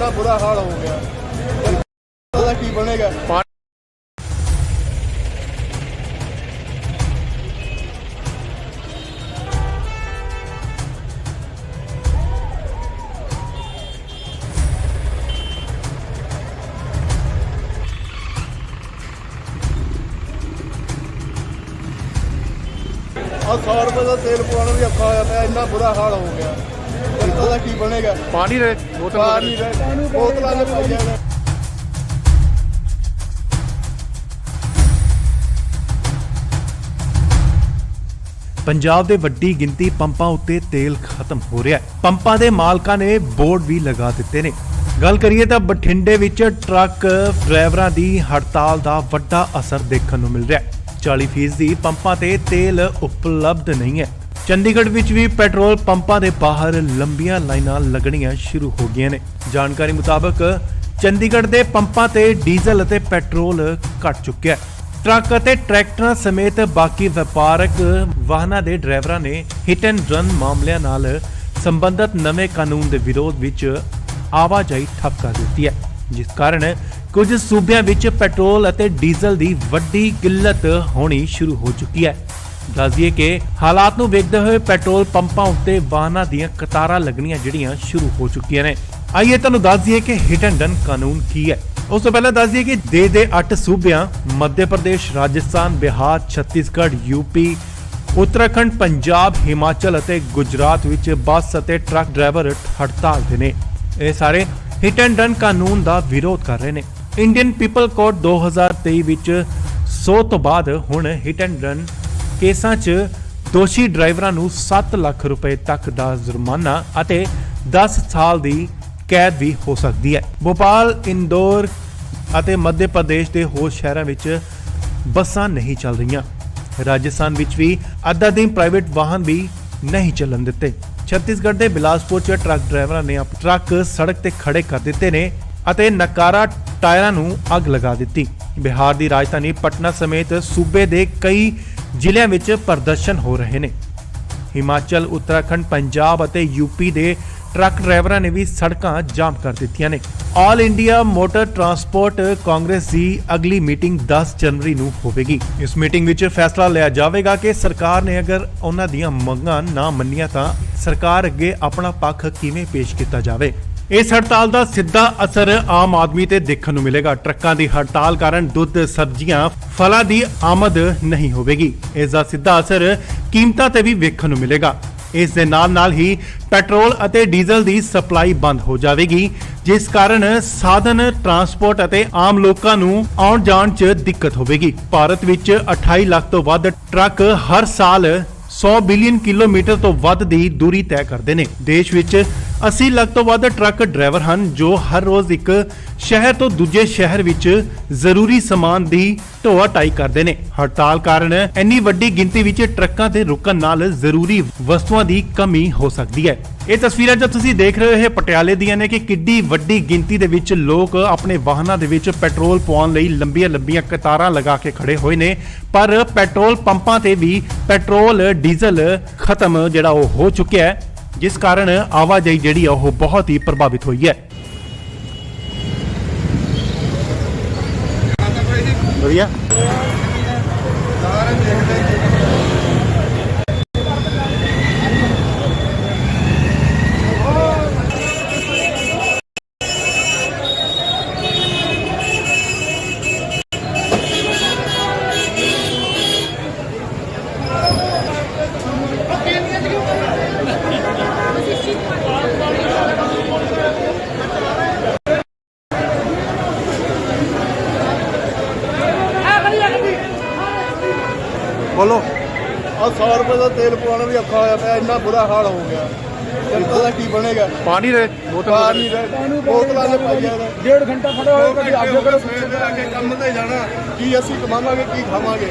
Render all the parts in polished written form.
ਇੰਨਾ ਬੁਰਾ ਹਾਲ ਹੋ ਗਿਆ ਉਹਦਾ ਕੀ ਬਣੇਗਾ। और 100 रुपये का तेल पवाना भी औखा होया पिया, इन्ना बुरा हाल हो गया ਉਹਦਾ ਕੀ ਬਣੇਗਾ। पानी रहे पानी बोतलों में पाई जाए। ਪੰਜਾਬ ਦੇ ਵੱਡੀ ਗਿਣਤੀ ਪੰਪਾਂ ਉੱਤੇ ਤੇਲ ਖਤਮ ਹੋ ਰਿਹਾ ਹੈ। ਪੰਪਾਂ ਦੇ ਮਾਲਕਾਂ ਨੇ ਬੋਰਡ ਵੀ ਲਗਾ ਦਿੱਤੇ ਨੇ। ਗੱਲ ਕਰੀਏ ਤਾਂ ਬਠਿੰਡੇ ਵਿੱਚ ਟਰੱਕ ਡਰਾਈਵਰਾਂ ਦੀ ਹੜਤਾਲ ਦਾ ਵੱਡਾ ਅਸਰ ਦੇਖਣ ਨੂੰ ਮਿਲ ਰਿਹਾ ਹੈ। 40% ਪੰਪਾਂ ਤੇ ਤੇਲ ਉਪਲਬਧ ਨਹੀਂ ਹੈ। ਚੰਡੀਗੜ੍ਹ ਵਿੱਚ ਵੀ ਪੈਟਰੋਲ ਪੰਪਾਂ ਦੇ ਬਾਹਰ ਲੰਬੀਆਂ ਲਾਈਨਾਂ ਲੱਗਣੀਆਂ ਸ਼ੁਰੂ ਹੋ ਗਈਆਂ ਨੇ। ਜਾਣਕਾਰੀ ਮੁਤਾਬਕ ਚੰਡੀਗੜ੍ਹ ਦੇ ਪੰਪਾਂ ਤੇ ਡੀਜ਼ਲ ਅਤੇ ਪੈਟਰੋਲ ਘਟ ਚੁੱਕਿਆ ਹੈ। ਟਰੱਕ ਅਤੇ ਟਰੈਕਟਰਾਂ ਸਮੇਤ ਬਾਕੀ ਵਪਾਰਕ ਵਾਹਨਾਂ ਦੇ ਡਰਾਈਵਰਾਂ ਨੇ ਹਿੱਟ ਐਂਡ ਰਨ ਮਾਮਲਿਆਂ ਨਾਲ ਸੰਬੰਧਿਤ ਨਵੇਂ ਕਾਨੂੰਨ ਦੇ ਵਿਰੋਧ ਵਿੱਚ ਆਵਾਜਾਈ ਠੱਪ ਕਰ ਦਿੱਤੀ ਹੈ, ਜਿਸ ਕਾਰਨ ਕੁਝ ਸੂਬਿਆਂ ਵਿੱਚ ਪੈਟਰੋਲ ਅਤੇ ਡੀਜ਼ਲ ਦੀ ਵੱਡੀ ਕਿੱਲਤ ਹੋਣੀ ਸ਼ੁਰੂ ਹੋ ਚੁੱਕੀ ਹੈ। ਦੱਸਦੀਏ ਕਿ ਹਾਲਾਤ ਨੂੰ ਵੇਖਦੇ ਹੋਏ ਪੈਟਰੋਲ ਪੰਪਾਂ ਉੱਤੇ ਵਾਹਨਾਂ ਦੀਆਂ ਕਤਾਰਾਂ ਲੱਗਣੀਆਂ ਜਿਹੜੀਆਂ ਸ਼ੁਰੂ ਹੋ ਚੁੱਕੀਆਂ ਨੇ। ਆਈਏ ਤੁਹਾਨੂੰ ਦੱਸ ਦਈਏ ਕਿ ਹਿੱਟ ਐਂਡ ਰਨ ਕਾਨੂੰਨ ਕੀ ਹੈ। ਉਸ ਤੋਂ ਪਹਿਲਾਂ ਦੱਸ ਦਈਏ ਕਿ ਦੇਸ਼ ਦੇ 8 ਸੂਬਿਆਂ ਮੱਧ ਪ੍ਰਦੇਸ਼, ਰਾਜਸਥਾਨ, ਬਿਹਾਰ, ਛੱਤੀਸਗੜ੍ਹ, ਯੂਪੀ, ਉੱਤਰਾਖੰਡ, ਪੰਜਾਬ, ਹਿਮਾਚਲ ਅਤੇ ਗੁਜਰਾਤ ਵਿੱਚ ਬੱਸ ਅਤੇ ਟਰੱਕ ਡਰਾਈਵਰ ਹੜਤਾਲ ਤੇ ਨੇ। ਇਹ ਸਾਰੇ ਹਿੱਟ ਐਂਡ ਰਨ ਕਾਨੂੰਨ ਦਾ ਵਿਰੋਧ ਕਰ ਰਹੇ ਨੇ। ਇੰਡੀਅਨ ਪੀਪਲ ਕੋਡ 2023 ਵਿੱਚ 100 ਤੋਂ ਬਾਅਦ ਹੁਣ ਹਿੱਟ ਐਂਡ ਰਨ ਕੇਸਾਂ 'ਚ ਦੋਸ਼ੀ ਡਰਾਈਵਰਾਂ ਨੂੰ 7 ਲੱਖ ਰੁਪਏ ਤੱਕ ਦਾ ਜੁਰਮਾਨਾ ਅਤੇ 10 ਸਾਲ ਦੀ ਕੈਦ ਵੀ ਹੋ ਸਕਦੀ ਹੈ। ਭੋਪਾਲ, ਇੰਦੌਰ ਅਤੇ ਮੱਧ ਪ੍ਰਦੇਸ਼ ਦੇ ਹੋਰ ਸ਼ਹਿਰਾਂ ਵਿੱਚ ਬੱਸਾਂ ਨਹੀਂ ਚੱਲ ਰਹੀਆਂ। ਰਾਜਸਥਾਨ ਵਿੱਚ ਵੀ ਅੱਧਾ ਦਿਨ ਪ੍ਰਾਈਵੇਟ ਵਾਹਨ ਵੀ ਨਹੀਂ ਚੱਲਣ ਦਿੱਤੇ। ਛੱਤੀਸਗੜ੍ਹ ਦੇ ਬਿਲਾਸਪੁਰ 'ਚ ਟਰੱਕ ਡਰਾਈਵਰਾਂ ਨੇ ਟਰੱਕ ਸੜਕ ਤੇ ਖੜੇ ਕਰ ਦਿੱਤੇ ਨੇ ਅਤੇ ਨਕਾਰਾ ਟਾਇਰਾਂ ਨੂੰ ਅੱਗ ਲਗਾ ਦਿੱਤੀ। ਬਿਹਾਰ ਦੀ ਰਾਜਧਾਨੀ ਪਟਨਾ ਸਮੇਤ ਸੂਬੇ ਦੇ ਕਈ ਜ਼ਿਲ੍ਹਿਆਂ ਵਿੱਚ ਪ੍ਰਦਰਸ਼ਨ ਹੋ ਰਹੇ ਨੇ। ਹਿਮਾਚਲ, ਉੱਤਰਾਖੰਡ, ਪੰਜਾਬ ਅਤੇ ਯੂਪੀ ਦੇ ਟਰੱਕ ਡਰਾਈਵਰਾਂ ਨੇ ਵੀ ਸੜਕਾਂ ਜਾਮ ਕਰ ਦਿੱਤੀਆਂ ਨੇ। All India motor transport Congress ਦੀ ਅਗਲੀ ਮੀਟਿੰਗ 10 ਜਨਵਰੀ ਨੂੰ ਹੋਵੇਗੀ। ਇਸ ਮੀਟਿੰਗ ਵਿੱਚ ਫੈਸਲਾ ਲਿਆ ਜਾਵੇਗਾ ਕਿ ਸਰਕਾਰ ਨੇ ਅਗਰ ਉਹਨਾਂ ਦੀਆਂ ਮੰਗਾਂ ਨਾ ਮੰਨੀਆਂ ਤਾਂ ਸਰਕਾਰ ਅੱਗੇ ਆਪਣਾ ਪੱਖ ਕਿਵੇਂ ਪੇਸ਼ ਕੀਤਾ ਜਾਵੇ। ਇਸ ਹੜਤਾਲ ਦਾ ਸਿੱਧਾ ਅਸਰ ਆਮ ਆਦਮੀ ਤੇ ਦੇਖਣ ਨੂੰ ਮਿਲੇਗਾ। ਟਰੱਕਾਂ ਦੀ ਹੜਤਾਲ ਕਾਰਨ ਦੁੱਧ, ਸਬਜ਼ੀਆਂ, ਫਲਾਂ ਦੀ ਆਮਦ ਨਹੀਂ ਹੋਵੇਗੀ। ਇਸ ਦਾ ਸਿੱਧਾ ਅਸਰ ਕੀਮਤਾਂ ਤੇ ਵੀ ਵੇਖਣ ਨੂੰ ਮਿਲੇਗਾ। ਇਸ ਦੇ ਨਾਲ ਹੀ ਪੈਟਰੋਲ ਅਤੇ ਡੀਜ਼ਲ ਦੀ ਸਪਲਾਈ ਬੰਦ ਹੋ ਜਾਵੇਗੀ, ਜਿਸ ਕਾਰਨ ਸਾਧਨ ਟਰਾਂਸਪੋਰਟ ਅਤੇ ਆਮ ਲੋਕਾਂ ਨੂੰ ਆਉਣ ਜਾਣ 'ਚ ਦਿੱਕਤ ਹੋਵੇਗੀ। ਭਾਰਤ ਵਿੱਚ 28 ਲੱਖ ਤੋਂ ਵੱਧ ਟਰੱਕ ਹਰ ਸਾਲ 100 ਬਿਲੀਅਨ ਕਿਲੋਮੀਟਰ ਤੋਂ ਵੱਧ ਦੀ ਦੂਰੀ ਤੈਅ ਕਰਦੇ ਨੇ। ਦੇਸ਼ ਵਿੱਚ 80 ਲੱਖ ਤੋਂ ਵੱਧ ਟਰੱਕ ਡਰਾਈਵਰ ਹਨ ਜੋ ਹਰ ਰੋਜ਼ ਇੱਕ ਸ਼ਹਿਰ ਤੋਂ ਦੂਜੇ ਸ਼ਹਿਰ ਵਿੱਚ ਜ਼ਰੂਰੀ ਸਮਾਨ ਦੀ ਢੋਆ ਢਾਈ ਕਰਦੇ ਨੇ। ਹੜਤਾਲ ਕਾਰਨ ਇੰਨੀ ਵੱਡੀ ਗਿਣਤੀ ਵਿੱਚ ਟਰੱਕਾਂ ਦੇ ਰੁਕਣ ਨਾਲ ਜ਼ਰੂਰੀ ਵਸਤੂਆਂ ਦੀ ਕਮੀ ਹੋ ਸਕਦੀ ਹੈ। ਇਹ ਤਸਵੀਰਾਂ ਜੋ ਤੁਸੀਂ ਦੇਖ ਰਹੇ ਹੋ ਇਹ ਪਟਿਆਲੇ ਦੀਆਂ ਨੇ ਕਿ ਕਿੱਡੀ ਵੱਡੀ ਗਿਣਤੀ ਦੇ ਵਿੱਚ ਲੋਕ ਆਪਣੇ ਵਾਹਨਾਂ ਦੇ ਵਿੱਚ ਪੈਟਰੋਲ ਪਵਾਉਣ ਲਈ ਲੰਬੀਆਂ ਕਤਾਰਾਂ ਲਗਾ ਕੇ ਖੜੇ ਹੋਏ ਨੇ। ਪਰ ਪੈਟਰੋਲ ਪੰਪਾਂ ਤੇ ਵੀ ਪੈਟਰੋਲ, ਡੀਜ਼ਲ ਖਤਮ ਜਿਹੜਾ ਉਹ ਹੋ ਚੁੱਕਿਆ ਹੈ, ਜਿਸ ਕਾਰਨ ਆਵਾਜਾਈ ਜਿਹੜੀ ਆ ਉਹ ਬਹੁਤ ਹੀ ਪ੍ਰਭਾਵਿਤ ਹੋਈ ਹੈ। ਵਧੀਆ बोलो। और 100 रुपये का तेल पवाना भी औखा होया पिया, इन्ना बुरा हाल हो गया ਉਹਦਾ ਕੀ ਬਣੇਗਾ। पानी रहे ਪਾਣੀ ਬੋਤਲਾਂ में पाई जाए। 1.5 घंटा खड़े होए कभी आगे करो पीछे आके ਕੰਮ ਤੇ ਜਾਣਾ ਕੀ ਅਸੀਂ ਕਮਾਵਾਂਗੇ ਕੀ ਖਾਵਾਂਗੇ।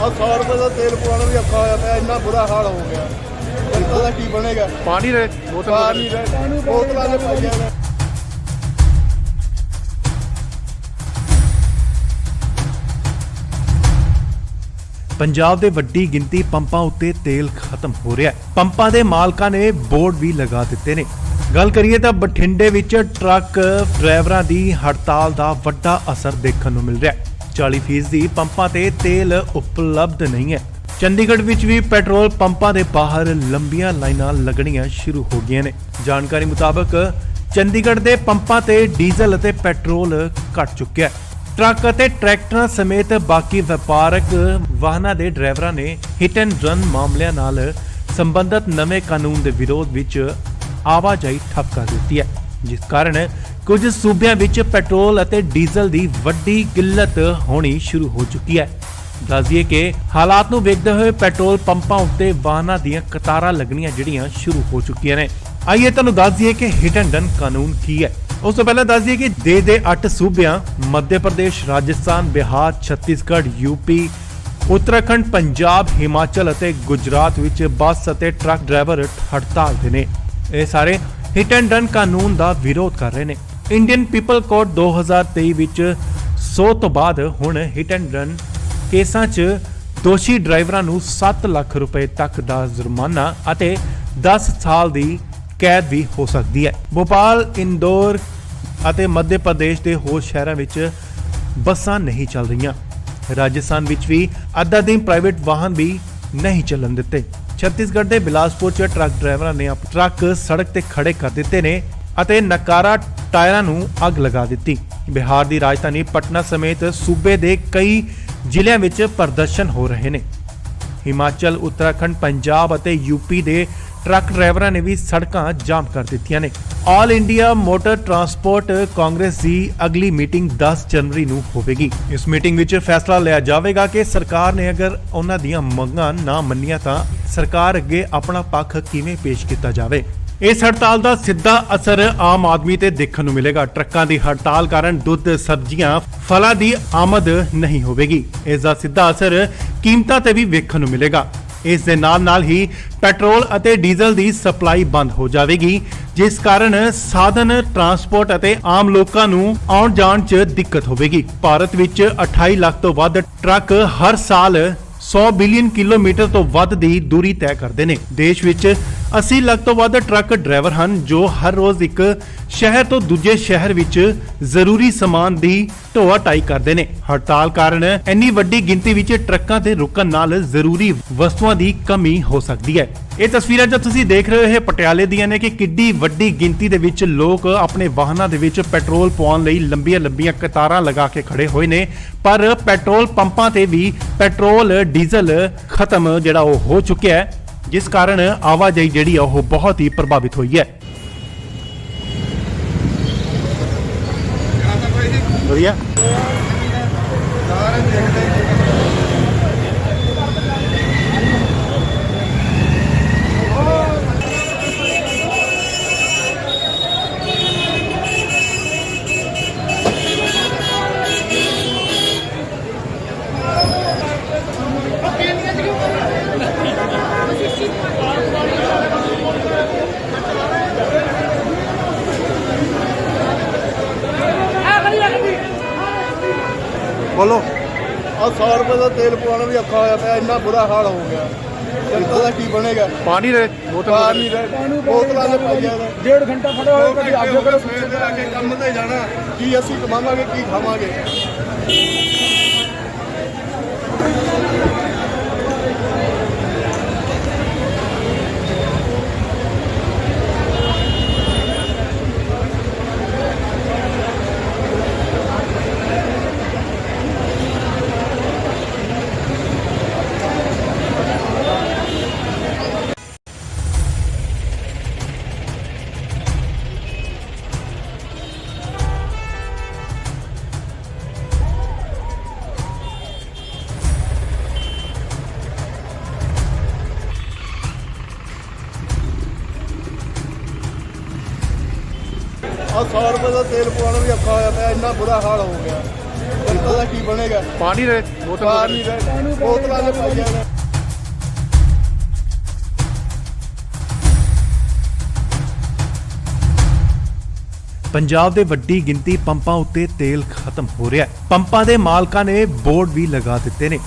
ਆ 100 ਰੁਪਏ ਦਾ ਤੇਲ ਪਵਾਉਣਾ ਵੀ ਔਖਾ ਹੋਇਆ ਪਿਆ, ਇੰਨਾ ਬੁਰਾ ਹਾਲ ਹੋ ਗਿਆ। ਇਦਾਂ ਦਾ ਕੀ ਬਣੇਗਾ? ਪਾਣੀ ਦੇ ਪਾਣੀ ਬੋਤਲਾਂ ਦੇ ਪਾਈਆਂ ਨੇ। ਪੰਜਾਬ ਦੇ ਵੱਡੀ ਗਿਣਤੀ ਪੰਪਾਂ ਉੱਤੇ ਤੇਲ ਖਤਮ ਹੋ ਰਿਹਾ ਹੈ। ਪੰਪਾਂ ਦੇ ਮਾਲਕਾਂ ਨੇ ਬੋਰਡ ਵੀ ਲਗਾ ਦਿੱਤੇ ਨੇ। ਗੱਲ ਕਰੀਏ ਤਾਂ ਬਠਿੰਡੇ ਵਿੱਚ ਟਰੱਕ ਡਰਾਈਵਰਾਂ ਦੀ ਹੜਤਾਲ ਦਾ ਵੱਡਾ ਅਸਰ ਦੇਖਣ ਨੂੰ ਮਿਲ ਰਿਹਾ ਹੈ। 40% ਦੀ ਪੰਪਾਂ ਤੇ ਤੇਲ ਉਪਲਬਧ ਨਹੀਂ ਹੈ। ਚੰਡੀਗੜ੍ਹ ਵਿੱਚ ਵੀ ਪੈਟਰੋਲ ਪੰਪਾਂ ਦੇ ਬਾਹਰ ਲੰਬੀਆਂ ਲਾਈਨਾਂ ਲੱਗਣੀਆਂ ਸ਼ੁਰੂ ਹੋ ਗਈਆਂ ਨੇ। ਜਾਣਕਾਰੀ ਮੁਤਾਬਕ ਚੰਡੀਗੜ੍ਹ ਦੇ ਪੰਪਾਂ ਤੇ ਡੀਜ਼ਲ ਅਤੇ ਪੈਟਰੋਲ ਘਟ ਚੁੱਕਿਆ ਹੈ। ਟਰੱਕ ਅਤੇ ਟਰੈਕਟਰਾਂ ਸਮੇਤ ਬਾਕੀ ਵਪਾਰਕ ਵਾਹਨਾਂ ਦੇ ਡਰਾਈਵਰਾਂ ਨੇ ਹਿੱਟ ਐਂਡ ਰਨ ਮਾਮਲਿਆਂ ਨਾਲ ਸੰਬੰਧਿਤ ਨਵੇਂ ਕਾਨੂੰਨ ਦੇ ਵਿਰੋਧ ਵਿੱਚ ਆਵਾਜਾਈ ਠੱਪ ਕਰ ਦਿੱਤੀ ਹੈ, ਜਿਸ ਕਾਰਨ ਕੁਝ ਸੂਬਿਆਂ ਵਿੱਚ ਪੈਟਰੋਲ ਅਤੇ ਡੀਜ਼ਲ ਦੀ ਵੱਡੀ ਕਿੱਲਤ ਹੋਣੀ ਸ਼ੁਰੂ ਹੋ ਚੁੱਕੀ ਹੈ। ਦੱਸ ਦਈਏ ਕਿ ਹਾਲਾਤ ਨੂੰ ਵੇਖਦੇ ਹੋਏ ਪੈਟਰੋਲ ਪੰਪਾਂ ਉੱਤੇ ਵਾਹਨਾਂ ਦੀਆਂ ਕਤਾਰਾਂ ਲੱਗਣੀਆਂ ਜਿਹੜੀਆਂ ਸ਼ੁਰੂ ਹੋ ਚੁੱਕੀਆਂ ਨੇ। ਆਈਏ ਤੁਹਾਨੂੰ ਦੱਸ ਦਈਏ ਕਿ ਹਿੱਟ ਐਂਡ ਰਨ ਕਾਨੂੰਨ ਕੀ ਹੈ। ਉਸ ਤੋਂ ਪਹਿਲਾਂ ਦੱਸ ਦਈਏ ਕਿ ਦੇ 8 ਸੂਬਿਆਂ ਮੱਧ ਪ੍ਰਦੇਸ਼, ਰਾਜਸਥਾਨ, ਬਿਹਾਰ, ਛੱਤੀਸਗੜ੍ਹ, ਯੂਪੀ, ਉੱਤਰਾਖੰਡ, ਪੰਜਾਬ, ਹਿਮਾਚਲ ਅਤੇ ਗੁਜਰਾਤ ਵਿੱਚ ਬੱਸ ਅਤੇ ਟਰੱਕ ਡਰਾਈਵਰ ਹੜਤਾਲ ਤੇ ਨੇ। ਇਹ ਸਾਰੇ ਹਿੱਟ ਐਂਡ ਰਨ ਕਾਨੂੰਨ ਦਾ ਵਿਰੋਧ ਕਰ ਰਹੇ ਨੇ। ਇੰਡੀਅਨ ਪੀਪਲ ਕੋਡ 2023 ਵਿੱਚ 100 ਤੋਂ ਬਾਅਦ ਹੁਣ ਹਿੱਟ ਐਂਡ ਰਨ ਕੇਸਾਂ 'ਚ ਦੋਸ਼ੀ ਡਰਾਈਵਰਾਂ ਨੂੰ 7 ਲੱਖ ਰੁਪਏ ਤੱਕ ਦਾ ਜੁਰਮਾਨਾ ਅਤੇ 10 ਸਾਲ ਦੀ ਕੈਦ ਵੀ ਹੋ ਸਕਦੀ ਹੈ। ਭੋਪਾਲ, ਇੰਦੌਰ ਅਤੇ ਮੱਧ ਪ੍ਰਦੇਸ਼ ਦੇ ਹੋਰ ਸ਼ਹਿਰਾਂ ਵਿੱਚ ਬੱਸਾਂ ਨਹੀਂ ਚੱਲ ਰਹੀਆਂ। ਰਾਜਸਥਾਨ ਵਿੱਚ ਵੀ ਅੱਧਾ ਦਿਨ ਪ੍ਰਾਈਵੇਟ ਵਾਹਨ ਵੀ ਨਹੀਂ ਚੱਲਣ ਦਿੱਤੇ। ਛੱਤੀਸਗੜ੍ਹ ਦੇ ਬਿਲਾਸਪੁਰ 'ਚ ਟਰੱਕ ਡਰਾਈਵਰਾਂ ਨੇ ਆਪਣੇ ਟਰੱਕ ਸੜਕ ਤੇ ਖੜੇ ਕਰ ਦਿੱਤੇ ਨੇ ਅਤੇ ਨਕਾਰਾ ਟਾਇਰਾਂ ਨੂੰ ਅੱਗ ਲਗਾ ਦਿੱਤੀ। ਬਿਹਾਰ ਦੀ ਰਾਜਧਾਨੀ ਪਟਨਾ ਸਮੇਤ ਸੂਬੇ ਦੇ ਕਈ ਜ਼ਿਲ੍ਹਿਆਂ ਵਿੱਚ ਪ੍ਰਦਰਸ਼ਨ ਹੋ ਰਹੇ ਨੇ। ਹਿਮਾਚਲ, ਉੱਤਰਾਖੰਡ, ਪੰਜਾਬ ਅਤੇ ਯੂਪੀ ਦੇ ਟਰੱਕ ਡਰਾਈਵਰਾਂ ਨੇ ਵੀ ਸੜਕਾਂ ਜਾਮ ਕਰ ਦਿੱਤੀਆਂ ਨੇ। All India motor transport Congress ਦੀ ਅਗਲੀ ਮੀਟਿੰਗ 10 ਜਨਵਰੀ ਨੂੰ ਹੋਵੇਗੀ। ਇਸ ਮੀਟਿੰਗ ਵਿੱਚ ਫੈਸਲਾ ਲਿਆ ਜਾਵੇਗਾ ਕਿ ਸਰਕਾਰ ਨੇ ਅਗਰ ਉਹਨਾਂ ਦੀਆਂ ਮੰਗਾਂ ਨਾ ਮੰਨੀਆਂ ਤਾਂ ਸਰਕਾਰ ਅੱਗੇ ਆਪਣਾ ਪੱਖ ਕਿਵੇਂ ਪੇਸ਼ ਕੀਤਾ ਜਾਵੇ। ਇਸ ਹੜਤਾਲ ਦਾ ਸਿੱਧਾ ਅਸਰ ਆਮ ਆਦਮੀ ਤੇ ਦੇਖਣ ਨੂੰ ਮਿਲੇਗਾ। ਟਰੱਕਾਂ ਦੀ ਹੜਤਾਲ ਕਾਰਨ ਦੁੱਧ, ਸਬਜ਼ੀਆਂ, ਫਲਾਂ ਦੀ ਆਮਦ ਨਹੀਂ ਹੋਵੇਗੀ। ਇਸ ਦਾ ਸਿੱਧਾ ਅਸਰ ਕੀਮਤਾਂ ਤੇ ਵੀ ਵੇਖਣ ਨੂੰ ਮਿਲੇਗਾ। ਇਸ ਦੇ ਨਾਲ ਹੀ ਪੈਟਰੋਲ ਅਤੇ ਡੀਜ਼ਲ ਦੀ ਸਪਲਾਈ ਬੰਦ ਹੋ ਜਾਵੇਗੀ, ਜਿਸ ਕਾਰਨ ਸਾਧਨ ਟਰਾਂਸਪੋਰਟ ਅਤੇ ਆਮ ਲੋਕਾਂ ਨੂੰ ਆਉਣ ਜਾਣ 'ਚ ਦਿੱਕਤ ਹੋਵੇਗੀ। ਭਾਰਤ ਵਿੱਚ 28 ਲੱਖ ਤੋਂ ਵੱਧ ਟਰੱਕ ਹਰ ਸਾਲ 100 ਬਿਲੀਅਨ ਕਿਲੋਮੀਟਰ ਤੋਂ ਵੱਧ ਦੀ ਦੂਰੀ ਤੈਅ ਕਰਦੇ ਨੇ। ਦੇਸ਼ ਵਿੱਚ 80 ਲੱਖ ਤੋਂ ਵੱਧ ਟਰੱਕ ਡਰਾਈਵਰ ਹਨ ਜੋ ਹਰ ਰੋਜ਼ ਇੱਕ ਸ਼ਹਿਰ ਤੋਂ ਦੂਜੇ ਸ਼ਹਿਰ ਵਿੱਚ ਜ਼ਰੂਰੀ ਸਮਾਨ ਦੀ ਢੋਆ ਢਾਈ ਕਰਦੇ ਨੇ। ਹੜਤਾਲ ਕਾਰਨ ਇੰਨੀ ਵੱਡੀ ਗਿਣਤੀ ਵਿੱਚ ਟਰੱਕਾਂ ਤੇ ਰੁਕਣ ਨਾਲ ਜ਼ਰੂਰੀ ਵਸਤੂਆਂ ਦੀ ਕਮੀ ਹੋ ਸਕਦੀ ਹੈ। ਇਹ ਤਸਵੀਰਾਂ ਜੋ ਤੁਸੀਂ ਦੇਖ ਰਹੇ ਹੋ ਇਹ ਪਟਿਆਲੇ ਦੀਆਂ ਨੇ ਕਿ ਕਿੱਡੀ ਵੱਡੀ ਗਿਣਤੀ ਦੇ ਵਿੱਚ ਲੋਕ ਆਪਣੇ ਵਾਹਨਾਂ ਦੇ ਵਿੱਚ ਪੈਟਰੋਲ ਪਵਾਉਣ ਲਈ ਲੰਬੀਆਂ ਕਤਾਰਾਂ ਲਗਾ ਕੇ ਖੜੇ ਹੋਏ ਨੇ। ਪਰ ਪੈਟਰੋਲ ਪੰਪਾਂ ਤੇ ਵੀ ਪੈਟਰੋਲ, ਡੀਜ਼ਲ ਖਤਮ ਜਿਹੜਾ ਉਹ ਹੋ ਚੁੱਕਿਆ ਹੈ, ਜਿਸ ਕਾਰਨ ਆਵਾਜਾਈ ਜਿਹੜੀ ਉਹ ਬਹੁਤ ਹੀ ਪ੍ਰਭਾਵਿਤ ਹੋਈ ਹੈ। ਵਧੀਆ ਬੋਲੋ। ਆ 100 ਰੁਪਏ ਦਾ ਤੇਲ ਪਵਾਉਣਾ ਵੀ ਔਖਾ ਹੋਇਆ ਪਿਆ, ਇੰਨਾ ਬੁਰਾ ਹਾਲ ਹੋ ਗਿਆ। ਇਦਾਂ ਦਾ ਕੀ ਬਣੇਗਾ? ਪਾਣੀ ਦੇ ਬੋਤਲਾਂ ਦੇ ਪਾਈਆਂ ਨੇ। 1.5 ਘੰਟਾ ਖੜੇ ਹੋਏ, ਕਦੀ ਅੱਗੇ ਕਰੋ, ਸਵੇਰ ਦੇ ਆ ਕੇ ਕੰਮ ਤੇ ਜਾਣਾ, ਕੀ ਅਸੀਂ ਕਮਾਵਾਂਗੇ, ਕੀ ਖਾਵਾਂਗੇ? ਆ 100 ਰੁਪਏ ਦਾ ਤੇਲ ਪਵਾਉਣਾ ਵੀ ਔਖਾ ਹੋਇਆ ਪਿਆ, ਇੰਨਾ ਬੁਰਾ ਹਾਲ ਹੋ ਗਿਆ। जनता का की बनेगा। पानी रहे पानी बोतलों में पाई जाए। ਪੰਜਾਬ ਦੇ ਵੱਡੀ ਗਿਣਤੀ ਪੰਪਾਂ ਉੱਤੇ ਤੇਲ ਖਤਮ ਹੋ ਰਿਹਾ ਹੈ। ਪੰਪਾਂ ਦੇ ਮਾਲਕਾਂ ਨੇ ਬੋਰਡ ਵੀ ਲਗਾ ਦਿੱਤੇ ਨੇ।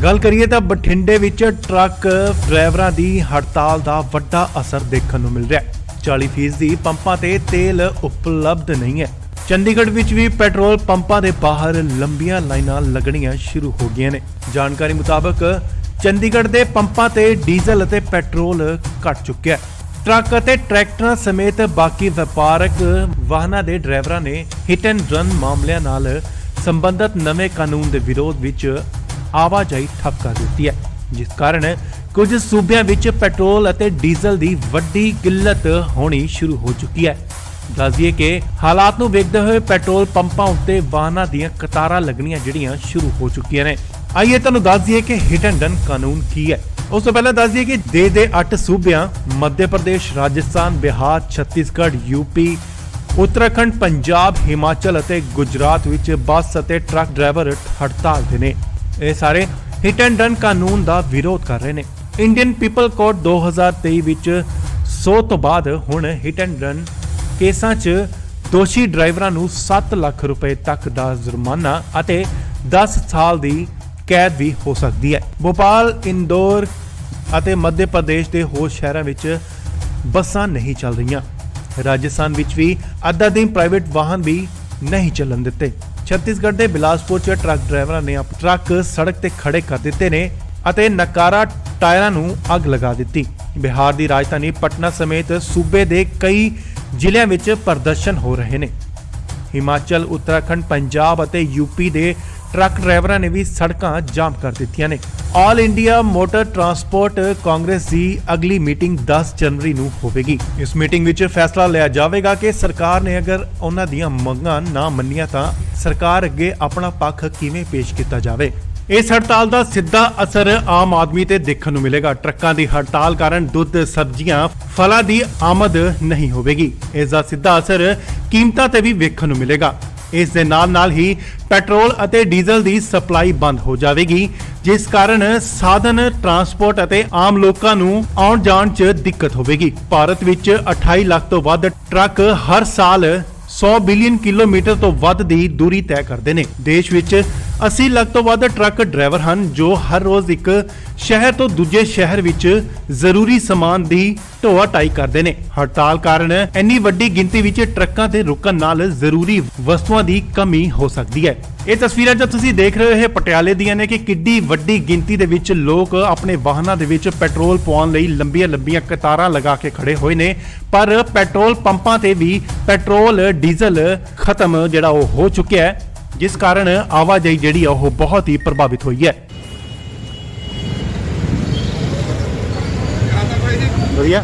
ਗੱਲ ਕਰੀਏ ਤਾਂ ਬਠਿੰਡੇ ਵਿੱਚ ਟਰੱਕ ਡਰਾਈਵਰਾਂ ਦੀ ਹੜਤਾਲ ਦਾ ਵੱਡਾ ਅਸਰ ਦੇਖਣ ਨੂੰ ਮਿਲ ਰਿਹਾ ਹੈ। 40% ਪੰਪਾਂ ਤੇ ਤੇਲ ਉਪਲਬਧ ਨਹੀਂ ਹੈ। ਚੰਡੀਗੜ੍ਹ ਵਿੱਚ ਵੀ ਪੈਟਰੋਲ ਪੰਪਾਂ ਦੇ ਬਾਹਰ ਲੰਬੀਆਂ ਲਾਈਨਾਂ ਲੱਗਣੀਆਂ ਸ਼ੁਰੂ ਹੋ ਗਈਆਂ ਨੇ। ਜਾਣਕਾਰੀ ਮੁਤਾਬਕ ਚੰਡੀਗੜ੍ਹ ਦੇ ਪੰਪਾਂ ਤੇ ਡੀਜ਼ਲ ਅਤੇ ਪੈਟਰੋਲ ਘਟ ਚੁੱਕਿਆ ਹੈ। ਟਰੱਕ ਅਤੇ ਟਰੈਕਟਰਾਂ ਸਮੇਤ ਬਾਕੀ ਵਪਾਰਕ ਵਾਹਨਾਂ ਦੇ ਡਰਾਈਵਰਾਂ ਨੇ ਹਿੱਟ ਐਂਡ ਰਨ ਮਾਮਲਿਆਂ ਨਾਲ ਸੰਬੰਧਿਤ ਨਵੇਂ ਕਾਨੂੰਨ ਦੇ ਵਿਰੋਧ ਵਿੱਚ ਆਵਾਜਾਈ ਠੱਪ ਕਰ ਦਿੱਤੀ ਹੈ, ਜਿਸ ਕਾਰਨ ਕੁਝ ਸੂਬਿਆਂ ਵਿੱਚ ਪੈਟਰੋਲ ਅਤੇ ਡੀਜ਼ਲ ਦੀ ਵੱਡੀ ਕਿੱਲਤ ਹੋਣੀ ਸ਼ੁਰੂ ਹੋ ਚੁੱਕੀ ਹੈ। ਦੱਸਦੀਏ ਕਿ ਹਾਲਾਤ ਨੂੰ ਵੇਖਦੇ ਹੋਏ ਪੈਟਰੋਲ ਪੰਪਾਂ ਉੱਤੇ ਵਾਹਨਾਂ ਦੀਆਂ ਕਤਾਰਾਂ ਲੱਗਣੀਆਂ ਜਿਹੜੀਆਂ ਸ਼ੁਰੂ ਹੋ ਚੁੱਕੀਆਂ ਨੇ। ਆਈਏ ਤੁਹਾਨੂੰ ਦੱਸ ਦਈਏ ਕਿ ਹਿੱਟ ਐਂਡ ਰਨ ਕਾਨੂੰਨ ਕੀ ਹੈ। ਉਸ ਤੋਂ ਪਹਿਲਾਂ ਦੱਸ ਦਈਏ ਕਿ ਦੇਸ਼ ਦੇ 8 ਸੂਬਿਆਂ ਮੱਧ ਪ੍ਰਦੇਸ਼, ਰਾਜਸਥਾਨ, ਬਿਹਾਰ, ਛੱਤੀਸਗੜ੍ਹ, ਯੂਪੀ, ਉੱਤਰਾਖੰਡ, ਪੰਜਾਬ, ਹਿਮਾਚਲ ਅਤੇ ਗੁਜਰਾਤ ਵਿੱਚ ਬੱਸ ਅਤੇ ਟਰੱਕ ਡਰਾਈਵਰ ਹੜਤਾਲ ਤੇ ਨੇ। ਇਹ ਸਾਰੇ ਹਿੱਟ ਐਂਡ ਰਨ ਕਾਨੂੰਨ ਦਾ ਵਿਰੋਧ ਕਰ ਰਹੇ ਨੇ। ਇੰਡੀਅਨ ਪੀਪਲ ਕੋਡ 2023 ਵਿੱਚ 100 ਤੋਂ ਬਾਅਦ ਹੁਣ ਹਿੱਟ ਐਂਡ ਰਨ ਕੇਸਾਂ 'ਚ ਦੋਸ਼ੀ ਡਰਾਈਵਰਾਂ ਨੂੰ 7 ਲੱਖ ਰੁਪਏ ਤੱਕ ਦਾ ਜੁਰਮਾਨਾ ਅਤੇ 10 ਸਾਲ ਦੀ ਕੈਦ ਵੀ ਹੋ ਸਕਦੀ ਹੈ। ਭੋਪਾਲ, ਇੰਦੌਰ ਅਤੇ ਮੱਧ ਪ੍ਰਦੇਸ਼ ਦੇ ਹੋਰ ਸ਼ਹਿਰਾਂ ਵਿੱਚ ਬੱਸਾਂ ਨਹੀਂ ਚੱਲ ਰਹੀਆਂ। ਰਾਜਸਥਾਨ ਵਿੱਚ ਵੀ ਅੱਧਾ ਦਿਨ ਪ੍ਰਾਈਵੇਟ ਵਾਹਨ ਵੀ ਨਹੀਂ ਚੱਲਣ ਦਿੱਤੇ। ਛੱਤੀਸਗੜ੍ਹ ਦੇ ਬਿਲਾਸਪੁਰ 'ਚ ਟਰੱਕ ਡਰਾਈਵਰਾਂ ਨੇ ਟਰੱਕ ਸੜਕ ਤੇ ਖੜੇ ਕਰ ਦਿੱਤੇ ਨੇ ਅਤੇ ਨਕਾਰਾ ਟਾਇਰਾਂ ਨੂੰ ਅੱਗ ਲਗਾ ਦਿੱਤੀ। ਬਿਹਾਰ ਦੀ ਰਾਜਧਾਨੀ ਪਟਨਾ ਸਮੇਤ ਸੂਬੇ ਦੇ ਕਈ ਜ਼ਿਲ੍ਹਿਆਂ ਵਿੱਚ ਪ੍ਰਦਰਸ਼ਨ ਹੋ ਰਹੇ ਨੇ। ਹਿਮਾਚਲ, ਉੱਤਰਾਖੰਡ, ਪੰਜਾਬ ਅਤੇ ਯੂਪੀ ਦੇ ਟਰੱਕ ਡਰਾਈਵਰਾਂ ਨੇ ਵੀ ਸੜਕਾਂ ਜਾਮ ਕਰ ਦਿੱਤੀਆਂ ਨੇ। All India motor transport Congress ਦੀ ਅਗਲੀ ਮੀਟਿੰਗ 10 ਜਨਵਰੀ ਨੂੰ ਹੋਵੇਗੀ। ਇਸ ਮੀਟਿੰਗ ਵਿੱਚ ਫੈਸਲਾ ਲਿਆ ਜਾਵੇਗਾ ਕਿ ਸਰਕਾਰ ਨੇ ਅਗਰ ਉਹਨਾਂ ਦੀਆਂ ਮੰਗਾਂ ਨਾ ਮੰਨੀਆਂ ਤਾਂ ਸਰਕਾਰ ਅੱਗੇ ਆਪਣਾ ਪੱਖ ਕਿਵੇਂ ਪੇਸ਼ ਕੀਤਾ ਜਾਵੇ। ਇਸ ਹੜਤਾਲ ਦਾ ਸਿੱਧਾ ਅਸਰ ਆਮ ਆਦਮੀ ਤੇ ਦੇਖਣ ਨੂੰ ਮਿਲੇਗਾ। ਟਰੱਕਾਂ ਦੀ ਹੜਤਾਲ ਕਾਰਨ ਦੁੱਧ, ਸਬਜ਼ੀਆਂ, ਫਲਾਂ ਦੀ ਆਮਦ ਨਹੀਂ ਹੋਵੇਗੀ। ਇਸ ਦਾ ਸਿੱਧਾ ਅਸਰ ਕੀਮਤਾਂ ਤੇ ਵੀ ਵੇਖਣ ਨੂੰ ਮਿਲੇਗਾ। ਇਸ ਦੇ ਨਾਲ ਹੀ ਪੈਟਰੋਲ ਅਤੇ ਡੀਜ਼ਲ ਦੀ ਸਪਲਾਈ ਬੰਦ ਹੋ ਜਾਵੇਗੀ, ਜਿਸ ਕਾਰਨ ਸਾਧਨ ਟਰਾਂਸਪੋਰਟ ਅਤੇ ਆਮ ਲੋਕਾਂ ਨੂੰ ਆਉਣ ਜਾਣ 'ਚ ਦਿੱਕਤ ਹੋਵੇਗੀ। ਭਾਰਤ ਵਿੱਚ 28 ਲੱਖ ਤੋਂ ਵੱਧ ਟਰੱਕ ਹਰ ਸਾਲ 100 ਬਿਲੀਅਨ ਕਿਲੋਮੀਟਰ ਤੋਂ ਵੱਧ ਦੀ ਦੂਰੀ ਤੈਅ ਕਰਦੇ ਨੇ। ਦੇਸ਼ ਵਿੱਚ 80 ਲੱਖ ਤੋਂ ਵੱਧ ਟਰੱਕ ਡਰਾਈਵਰ ਹਨ ਜੋ ਹਰ ਰੋਜ਼ ਇੱਕ ਸ਼ਹਿਰ ਤੋਂ ਦੂਜੇ ਸ਼ਹਿਰ ਵਿੱਚ ਜ਼ਰੂਰੀ ਸਮਾਨ ਦੀ ਢੋਆ ਢਾਈ ਕਰਦੇ ਨੇ। ਹੜਤਾਲ ਕਾਰਨ ਇੰਨੀ ਵੱਡੀ ਗਿਣਤੀ ਵਿੱਚ ਟਰੱਕਾਂ ਤੇ ਰੁਕਣ ਨਾਲ ਜ਼ਰੂਰੀ ਵਸਤੂਆਂ ਦੀ ਕਮੀ ਹੋ ਸਕਦੀ ਹੈ। ਇਹ ਤਸਵੀਰਾਂ ਜੋ ਤੁਸੀਂ ਦੇਖ ਰਹੇ ਹੋ ਇਹ ਪਟਿਆਲੇ ਦੀਆਂ ਨੇ ਕਿ ਕਿੱਡੀ ਵੱਡੀ ਗਿਣਤੀ ਦੇ ਵਿੱਚ ਲੋਕ ਆਪਣੇ ਵਾਹਨਾਂ ਦੇ ਵਿੱਚ ਪੈਟਰੋਲ ਪਵਾਉਣ ਲਈ ਲੰਬੀਆਂ ਕਤਾਰਾਂ ਲਗਾ ਕੇ ਖੜੇ ਹੋਏ ਨੇ। ਪਰ ਪੈਟਰੋਲ ਪੰਪਾਂ ਤੇ ਵੀ ਪੈਟਰੋਲ, ਡੀਜ਼ਲ ਖਤਮ ਜਿਹੜਾ ਉਹ ਹੋ ਚੁੱਕਿਆ ਹੈ, ਜਿਸ ਕਾਰਨ ਆਵਾਜਾਈ ਜਿਹੜੀ ਆ ਉਹ ਬਹੁਤ ਹੀ ਪ੍ਰਭਾਵਿਤ ਹੋਈ ਹੈ। ਵਧੀਆ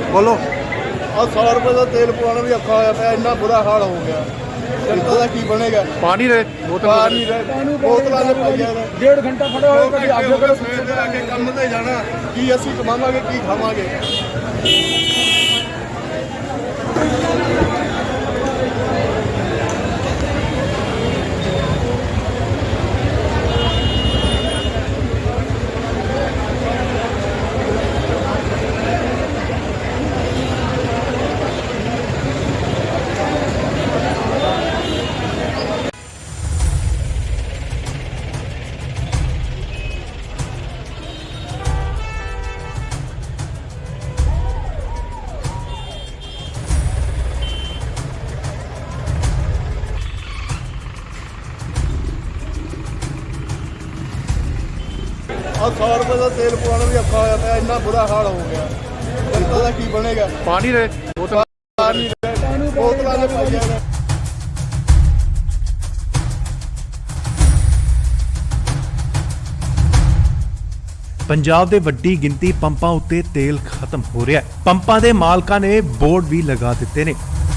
बोलो। और 100 रुपए का तेल पवाना भी औखा होया पिया, इन्ना बुरा हाल हो गया। जनता का की बनेगा। पानी रहे पानी बोतलों में पाई जाए। 1.5 घंटा खड़े होए कभी आगे करो सवेर दे आके काम ते जाना की ਅਸੀਂ ਕਮਾਵਾਂਗੇ ਕੀ ਖਾਵਾਂਗੇ। और 100 रुपए का तेल पवाना भी औखा होया पिया, इन्ना बुरा हाल हो गया। जनता का की बनेगा। पानी रहे बोतलों में पाई जाए। ਪੰਜਾਬ ਦੇ ਵੱਡੀ ਗਿਣਤੀ ਪੰਪਾਂ ਉੱਤੇ ਤੇਲ ਖਤਮ ਹੋ ਰਿਹਾ ਹੈ। ਪੰਪਾਂ ਦੇ ਮਾਲਕਾਂ ਨੇ ਬੋਰਡ ਵੀ ਲਗਾ ਦਿੱਤੇ ਨੇ।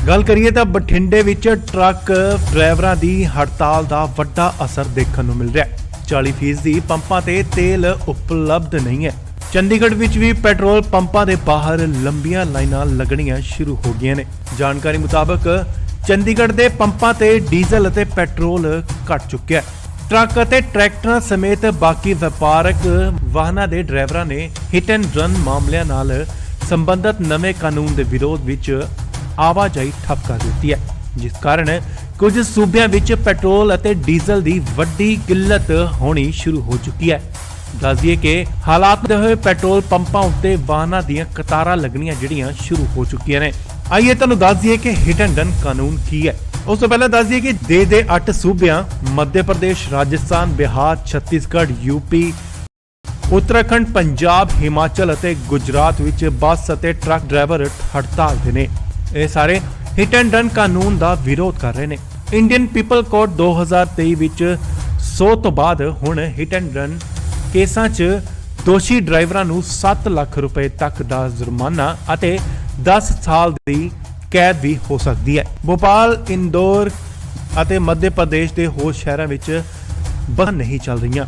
ਗੱਲ ਕਰੀਏ ਤਾਂ ਬਠਿੰਡੇ ਵਿੱਚ ਟਰੱਕ ਡਰਾਈਵਰਾਂ ਦੀ ਹੜਤਾਲ ਦਾ ਵੱਡਾ ਅਸਰ ਦੇਖਣ ਨੂੰ ਮਿਲ ਰਿਹਾ ਹੈ। 40% ਦੀ ਪੰਪਾਂ ਤੇ ਤੇਲ ਉਪਲਬਧ ਨਹੀਂ ਹੈ। ਚੰਡੀਗੜ੍ਹ ਵਿੱਚ ਵੀ ਪੈਟਰੋਲ ਪੰਪਾਂ ਦੇ ਬਾਹਰ ਲੰਬੀਆਂ ਲਾਈਨਾਂ ਲੱਗਣੀਆਂ ਸ਼ੁਰੂ ਹੋ ਗਈਆਂ ਨੇ। ਜਾਣਕਾਰੀ ਮੁਤਾਬਕ ਚੰਡੀਗੜ੍ਹ ਦੇ ਪੰਪਾਂ ਤੇ ਡੀਜ਼ਲ ਅਤੇ ਪੈਟਰੋਲ ਘਟ ਚੁੱਕਿਆ ਹੈ। ਟਰੱਕ ਅਤੇ ਟਰੈਕਟਰਾਂ ਸਮੇਤ ਬਾਕੀ ਵਪਾਰਕ ਵਾਹਨਾਂ ਦੇ ਡਰਾਈਵਰਾਂ ਨੇ ਹਿੱਟ ਐਂਡ ਰਨ ਮਾਮਲਿਆਂ ਨਾਲ ਸੰਬੰਧਿਤ ਨਵੇਂ ਕਾਨੂੰਨ ਦੇ ਵਿਰੋਧ ਵਿੱਚ ਆਵਾਜਾਈ ਠੱਪ ਕਰ ਦਿੱਤੀ ਹੈ, ਜਿਸ ਕਾਰਨ ਕੁਝ ਸੂਬਿਆਂ ਵਿੱਚ ਪੈਟਰੋਲ ਅਤੇ ਡੀਜ਼ਲ ਦੀ ਵੱਡੀ ਕਿੱਲਤ ਹੋਣੀ ਸ਼ੁਰੂ ਹੋ ਚੁੱਕੀ ਹੈ। ਦੱਸ ਦਈਏ ਕਿ ਹਾਲਾਤ ਦੇ ਹੋਏ ਪੈਟਰੋਲ ਪੰਪਾਂ ਉੱਤੇ ਵਾਹਨਾਂ ਦੀਆਂ ਕਤਾਰਾਂ ਲੱਗਣੀਆਂ ਜਿਹੜੀਆਂ ਸ਼ੁਰੂ ਹੋ ਚੁੱਕੀਆਂ ਨੇ। ਆਈਏ ਤੁਹਾਨੂੰ ਦੱਸ ਦਈਏ ਕਿ ਹਿੱਟ ਐਂਡ ਰਨ ਕਾਨੂੰਨ ਕੀ ਹੈ। ਉਸ ਤੋਂ ਪਹਿਲਾਂ ਦੱਸ ਦਈਏ ਕਿ ਦੇਸ਼ ਦੇ 8 ਸੂਬਿਆਂ ਮੱਧ ਪ੍ਰਦੇਸ਼, ਰਾਜਸਥਾਨ, ਬਿਹਾਰ, ਛੱਤੀਸਗੜ੍ਹ, ਯੂਪੀ, ਉੱਤਰਾਖੰਡ, ਪੰਜਾਬ, ਹਿਮਾਚਲ ਅਤੇ ਗੁਜਰਾਤ ਵਿੱਚ ਬੱਸ ਅਤੇ ਟਰੱਕ ਡਰਾਈਵਰ ਹੜਤਾਲ ਤੇ ਨੇ। ਇਹ ਸਾਰੇ ਹਿੱਟ ਐਂਡ ਰਨ ਕਾਨੂੰਨ ਦਾ ਵਿਰੋਧ ਕਰ ਰਹੇ ਨੇ। ਇੰਡੀਅਨ ਪੀਪਲ ਕੋਡ 2023 ਵਿੱਚ 100 ਤੋਂ ਬਾਅਦ ਹੁਣ ਹਿੱਟ ਐਂਡ ਰਨ ਕੇਸਾਂ 'ਚ ਦੋਸ਼ੀ ਡਰਾਈਵਰਾਂ ਨੂੰ 7 ਲੱਖ ਰੁਪਏ ਤੱਕ ਦਾ ਜੁਰਮਾਨਾ ਅਤੇ 10 ਸਾਲ ਦੀ ਕੈਦ ਵੀ ਹੋ ਸਕਦੀ ਹੈ। ਭੋਪਾਲ, ਇੰਦੌਰ ਅਤੇ ਮੱਧ ਪ੍ਰਦੇਸ਼ ਦੇ ਹੋਰ ਸ਼ਹਿਰਾਂ ਵਿੱਚ ਬੱਸਾਂ ਨਹੀਂ ਚੱਲ ਰਹੀਆਂ।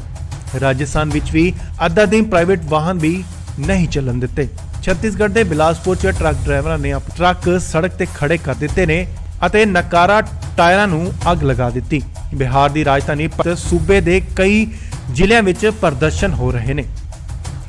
ਰਾਜਸਥਾਨ ਵਿੱਚ ਵੀ ਅੱਧਾ ਦਿਨ ਪ੍ਰਾਈਵੇਟ ਵਾਹਨ ਵੀ ਨਹੀਂ ਚੱਲਣ ਦਿੱਤੇ। ਛੱਤੀਸਗੜ੍ਹ ਦੇ ਬਿਲਾਸਪੁਰ 'ਚ ਟਰੱਕ ਡਰਾਈਵਰਾਂ ਨੇ ਆਪਣੇ ਟਰੱਕ ਸੜਕ ਤੇ ਖੜੇ ਕਰ ਦਿੱਤੇ ਨੇ ਅਤੇ ਨਕਾਰਾ ਟਾਇਰਾਂ ਨੂੰ ਅੱਗ ਲਗਾ ਦਿੱਤੀ। ਬਿਹਾਰ ਦੀ ਰਾਜਧਾਨੀ ਸੂਬੇ ਦੇ ਕਈ ਜ਼ਿਲ੍ਹਿਆਂ ਵਿੱਚ ਪ੍ਰਦਰਸ਼ਨ ਹੋ ਰਹੇ ਨੇ।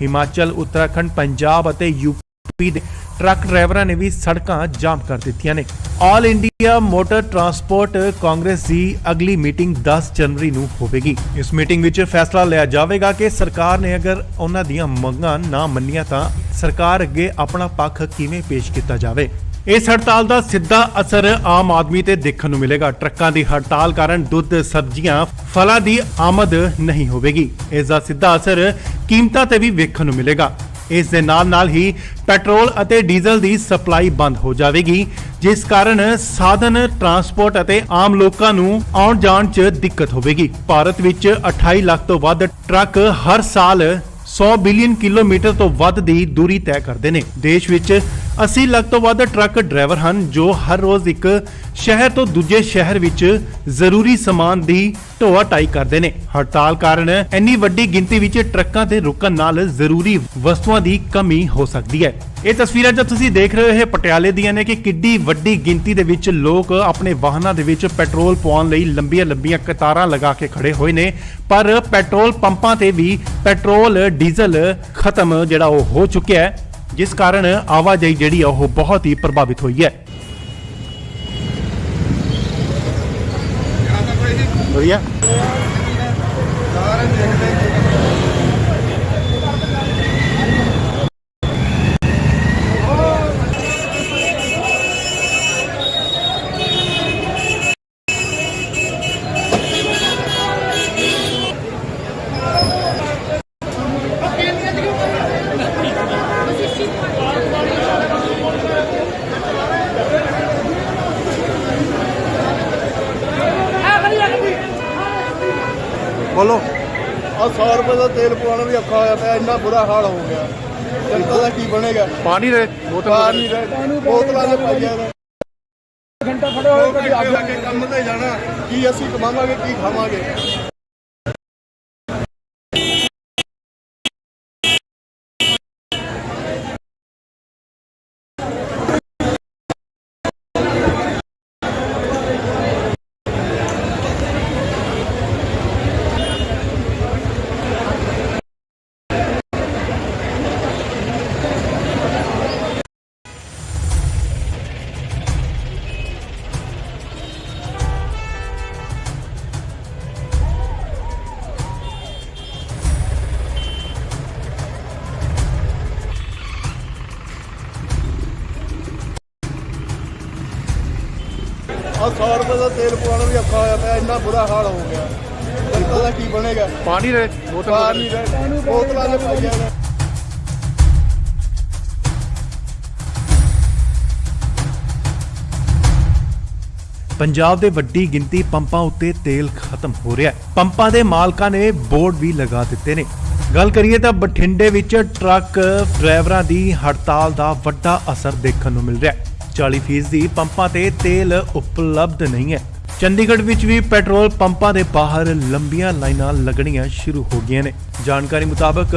ਹਿਮਾਚਲ, ਉੱਤਰਾਖੰਡ, ਪੰਜਾਬ ਅਤੇ ਯੂਪੀ ਦੇ ਟਰੱਕ ਡਰਾਈਵਰਾਂ ਨੇ ਵੀ ਸੜਕਾਂ ਜਾਮ ਕਰ ਦਿੱਤੀਆਂ ਨੇ। All India motor transport Congress ਦੀ ਅਗਲੀ ਮੀਟਿੰਗ 10 ਜਨਵਰੀ ਨੂੰ ਹੋਵੇਗੀ। ਇਸ ਮੀਟਿੰਗ ਵਿੱਚ ਫੈਸਲਾ ਲਿਆ ਜਾਵੇਗਾ ਕਿ ਸਰਕਾਰ ਨੇ ਅਗਰ ਉਹਨਾਂ ਦੀਆਂ ਮੰਗਾਂ ਨਾ ਮੰਨੀਆਂ ਤਾਂ ਸਰਕਾਰ ਅੱਗੇ ਆਪਣਾ ਪੱਖ ਕਿਵੇਂ ਪੇਸ਼ ਕੀਤਾ ਜਾਵੇ। ਇਸ ਹੜਤਾਲ ਦਾ ਸਿੱਧਾ ਅਸਰ ਆਮ ਆਦਮੀ ਤੇ ਦੇਖਣ ਨੂੰ ਮਿਲੇਗਾ। ਟਰੱਕਾਂ ਦੀ ਹੜਤਾਲ ਕਾਰਨ ਦੁੱਧ, ਸਬਜ਼ੀਆਂ, ਫਲਾਂ ਦੀ ਆਮਦ ਨਹੀਂ ਹੋਵੇਗੀ। ਇਸ ਦਾ ਸਿੱਧਾ ਅਸਰ ਕੀਮਤਾਂ ਤੇ ਵੀ ਵੇਖਣ ਨੂੰ ਮਿਲੇਗਾ। ਇਸ ਦੇ ਨਾਲ ਹੀ ਪੈਟਰੋਲ ਅਤੇ ਡੀਜ਼ਲ ਦੀ ਸਪਲਾਈ ਬੰਦ ਹੋ ਜਾਵੇਗੀ, ਜਿਸ ਕਾਰਨ ਸਾਧਨ ਟਰਾਂਸਪੋਰਟ ਅਤੇ ਆਮ ਲੋਕਾਂ ਨੂੰ ਆਉਣ ਜਾਣ 'ਚ ਦਿੱਕਤ ਹੋਵੇਗੀ। ਭਾਰਤ ਵਿੱਚ 28 ਲੱਖ ਤੋਂ ਵੱਧ ਟਰੱਕ ਹਰ ਸਾਲ 100 ਬਿਲੀਅਨ ਕਿਲੋਮੀਟਰ ਤੋਂ ਵੱਧ ਦੀ ਦੂਰੀ ਤੈਅ ਕਰਦੇ ਨੇ। ਦੇਸ਼ ਵਿੱਚ 80 ਲੱਖ ਤੋਂ ਵੱਧ ਟਰੱਕ ਡਰਾਈਵਰ ਹਨ ਜੋ ਹਰ ਰੋਜ਼ ਇੱਕ ਸ਼ਹਿਰ ਤੋਂ ਦੂਜੇ ਸ਼ਹਿਰ ਵਿੱਚ ਜ਼ਰੂਰੀ ਸਮਾਨ ਦੀ ਢੋਆ ਢਾਈ ਕਰਦੇ ਨੇ। ਹੜਤਾਲ ਕਾਰਨ ਇੰਨੀ ਵੱਡੀ ਗਿਣਤੀ ਵਿੱਚ ਟਰੱਕਾਂ ਦੇ ਰੁਕਣ ਨਾਲ ਜ਼ਰੂਰੀ ਵਸਤੂਆਂ ਦੀ ਕਮੀ ਹੋ ਸਕਦੀ ਹੈ। ਇਹ ਤਸਵੀਰਾਂ ਜੋ ਤੁਸੀਂ ਦੇਖ ਰਹੇ ਹੋ ਇਹ ਪਟਿਆਲੇ ਦੀਆਂ ਨੇ ਕਿ ਕਿੱਡੀ ਵੱਡੀ ਗਿਣਤੀ ਦੇ ਵਿੱਚ ਲੋਕ ਆਪਣੇ ਵਾਹਨਾਂ ਦੇ ਵਿੱਚ ਪੈਟਰੋਲ ਪਵਾਉਣ ਲਈ ਲੰਬੀਆਂ ਕਤਾਰਾਂ ਲਗਾ ਕੇ ਖੜੇ ਹੋਏ ਨੇ। ਪਰ ਪੈਟਰੋਲ ਪੰਪਾਂ ਤੇ ਵੀ ਪੈਟਰੋਲ, ਡੀਜ਼ਲ ਖਤਮ ਜਿਹੜਾ ਉਹ ਹੋ ਚੁੱਕਿਆ ਹੈ, ਜਿਸ ਕਾਰਨ ਆਵਾਜਾਈ ਜਿਹੜੀ ਉਹ ਬਹੁਤ ਹੀ ਪ੍ਰਭਾਵਿਤ ਹੋਈ ਹੈ। ਵਧੀਆ ਬੋਲੋ। ਆ 100 ਰੁਪਏ ਦਾ ਤੇਲ ਪਵਾਉਣਾ ਵੀ ਔਖਾ ਹੋਇਆ ਪਿਆ, ਇੰਨਾ ਬੁਰਾ ਹਾਲ ਹੋ ਗਿਆ। ਜਨਤਾ ਦਾ ਕੀ ਬਣੇਗਾ? ਪਾਣੀ ਦੇ ਬੋਤਲਾਂ ਦੇ ਪਾਈਆ ਘੰਟਾ ਖੜੇ ਹੋਏ ਕਦੀ ਅੱਗੇ ਕੰਮ ਤੇ ਜਾਣਾ, ਕੀ ਅਸੀਂ ਕਮਾਵਾਂਗੇ, ਕੀ ਖਾਵਾਂਗੇ? ਆ 100 ਰੁਪਏ ਦਾ ਤੇਲ ਪਵਾਉਣਾ ਵੀ ਔਖਾ ਹੋਇਆ ਪਿਆ, ਇੰਨਾ ਬੁਰਾ ਹਾਲ ਹੋ ਗਿਆ। ਜਨਤਾ ਦਾ ਕੀ ਬਣੇਗਾ? ਪਾਣੀ ਦੇ ਬੋਤਲਾਂ ਦੇ ਪਾਈਆ ਪੰਜਾਬ ਦੇ ਵੱਡੀ ਗਿਣਤੀ ਪੰਪਾਂ ਉੱਤੇ ਤੇਲ ਖਤਮ ਹੋ ਰਿਹਾ ਹੈ। ਪੰਪਾਂ ਦੇ ਮਾਲਕਾਂ ਨੇ ਬੋਰਡ ਵੀ ਲਗਾ ਦਿੱਤੇ ਨੇ। ਗੱਲ ਕਰੀਏ ਤਾਂ ਬਠਿੰਡੇ ਵਿੱਚ ਟਰੱਕ ਡਰਾਈਵਰਾਂ ਦੀ ਹੜਤਾਲ ਦਾ ਵੱਡਾ ਅਸਰ ਦੇਖਣ ਨੂੰ ਮਿਲ ਰਿਹਾ ਹੈ। 40% ਪੰਪਾਂ ਤੇ ਤੇਲ ਉਪਲਬਧ ਨਹੀਂ ਹੈ। ਚੰਡੀਗੜ੍ਹ ਵਿੱਚ ਵੀ ਪੈਟਰੋਲ ਪੰਪਾਂ ਦੇ ਬਾਹਰ ਲੰਬੀਆਂ ਲਾਈਨਾਂ ਲੱਗਣੀਆਂ ਸ਼ੁਰੂ ਹੋ ਗਈਆਂ ਨੇ। ਜਾਣਕਾਰੀ ਮੁਤਾਬਕ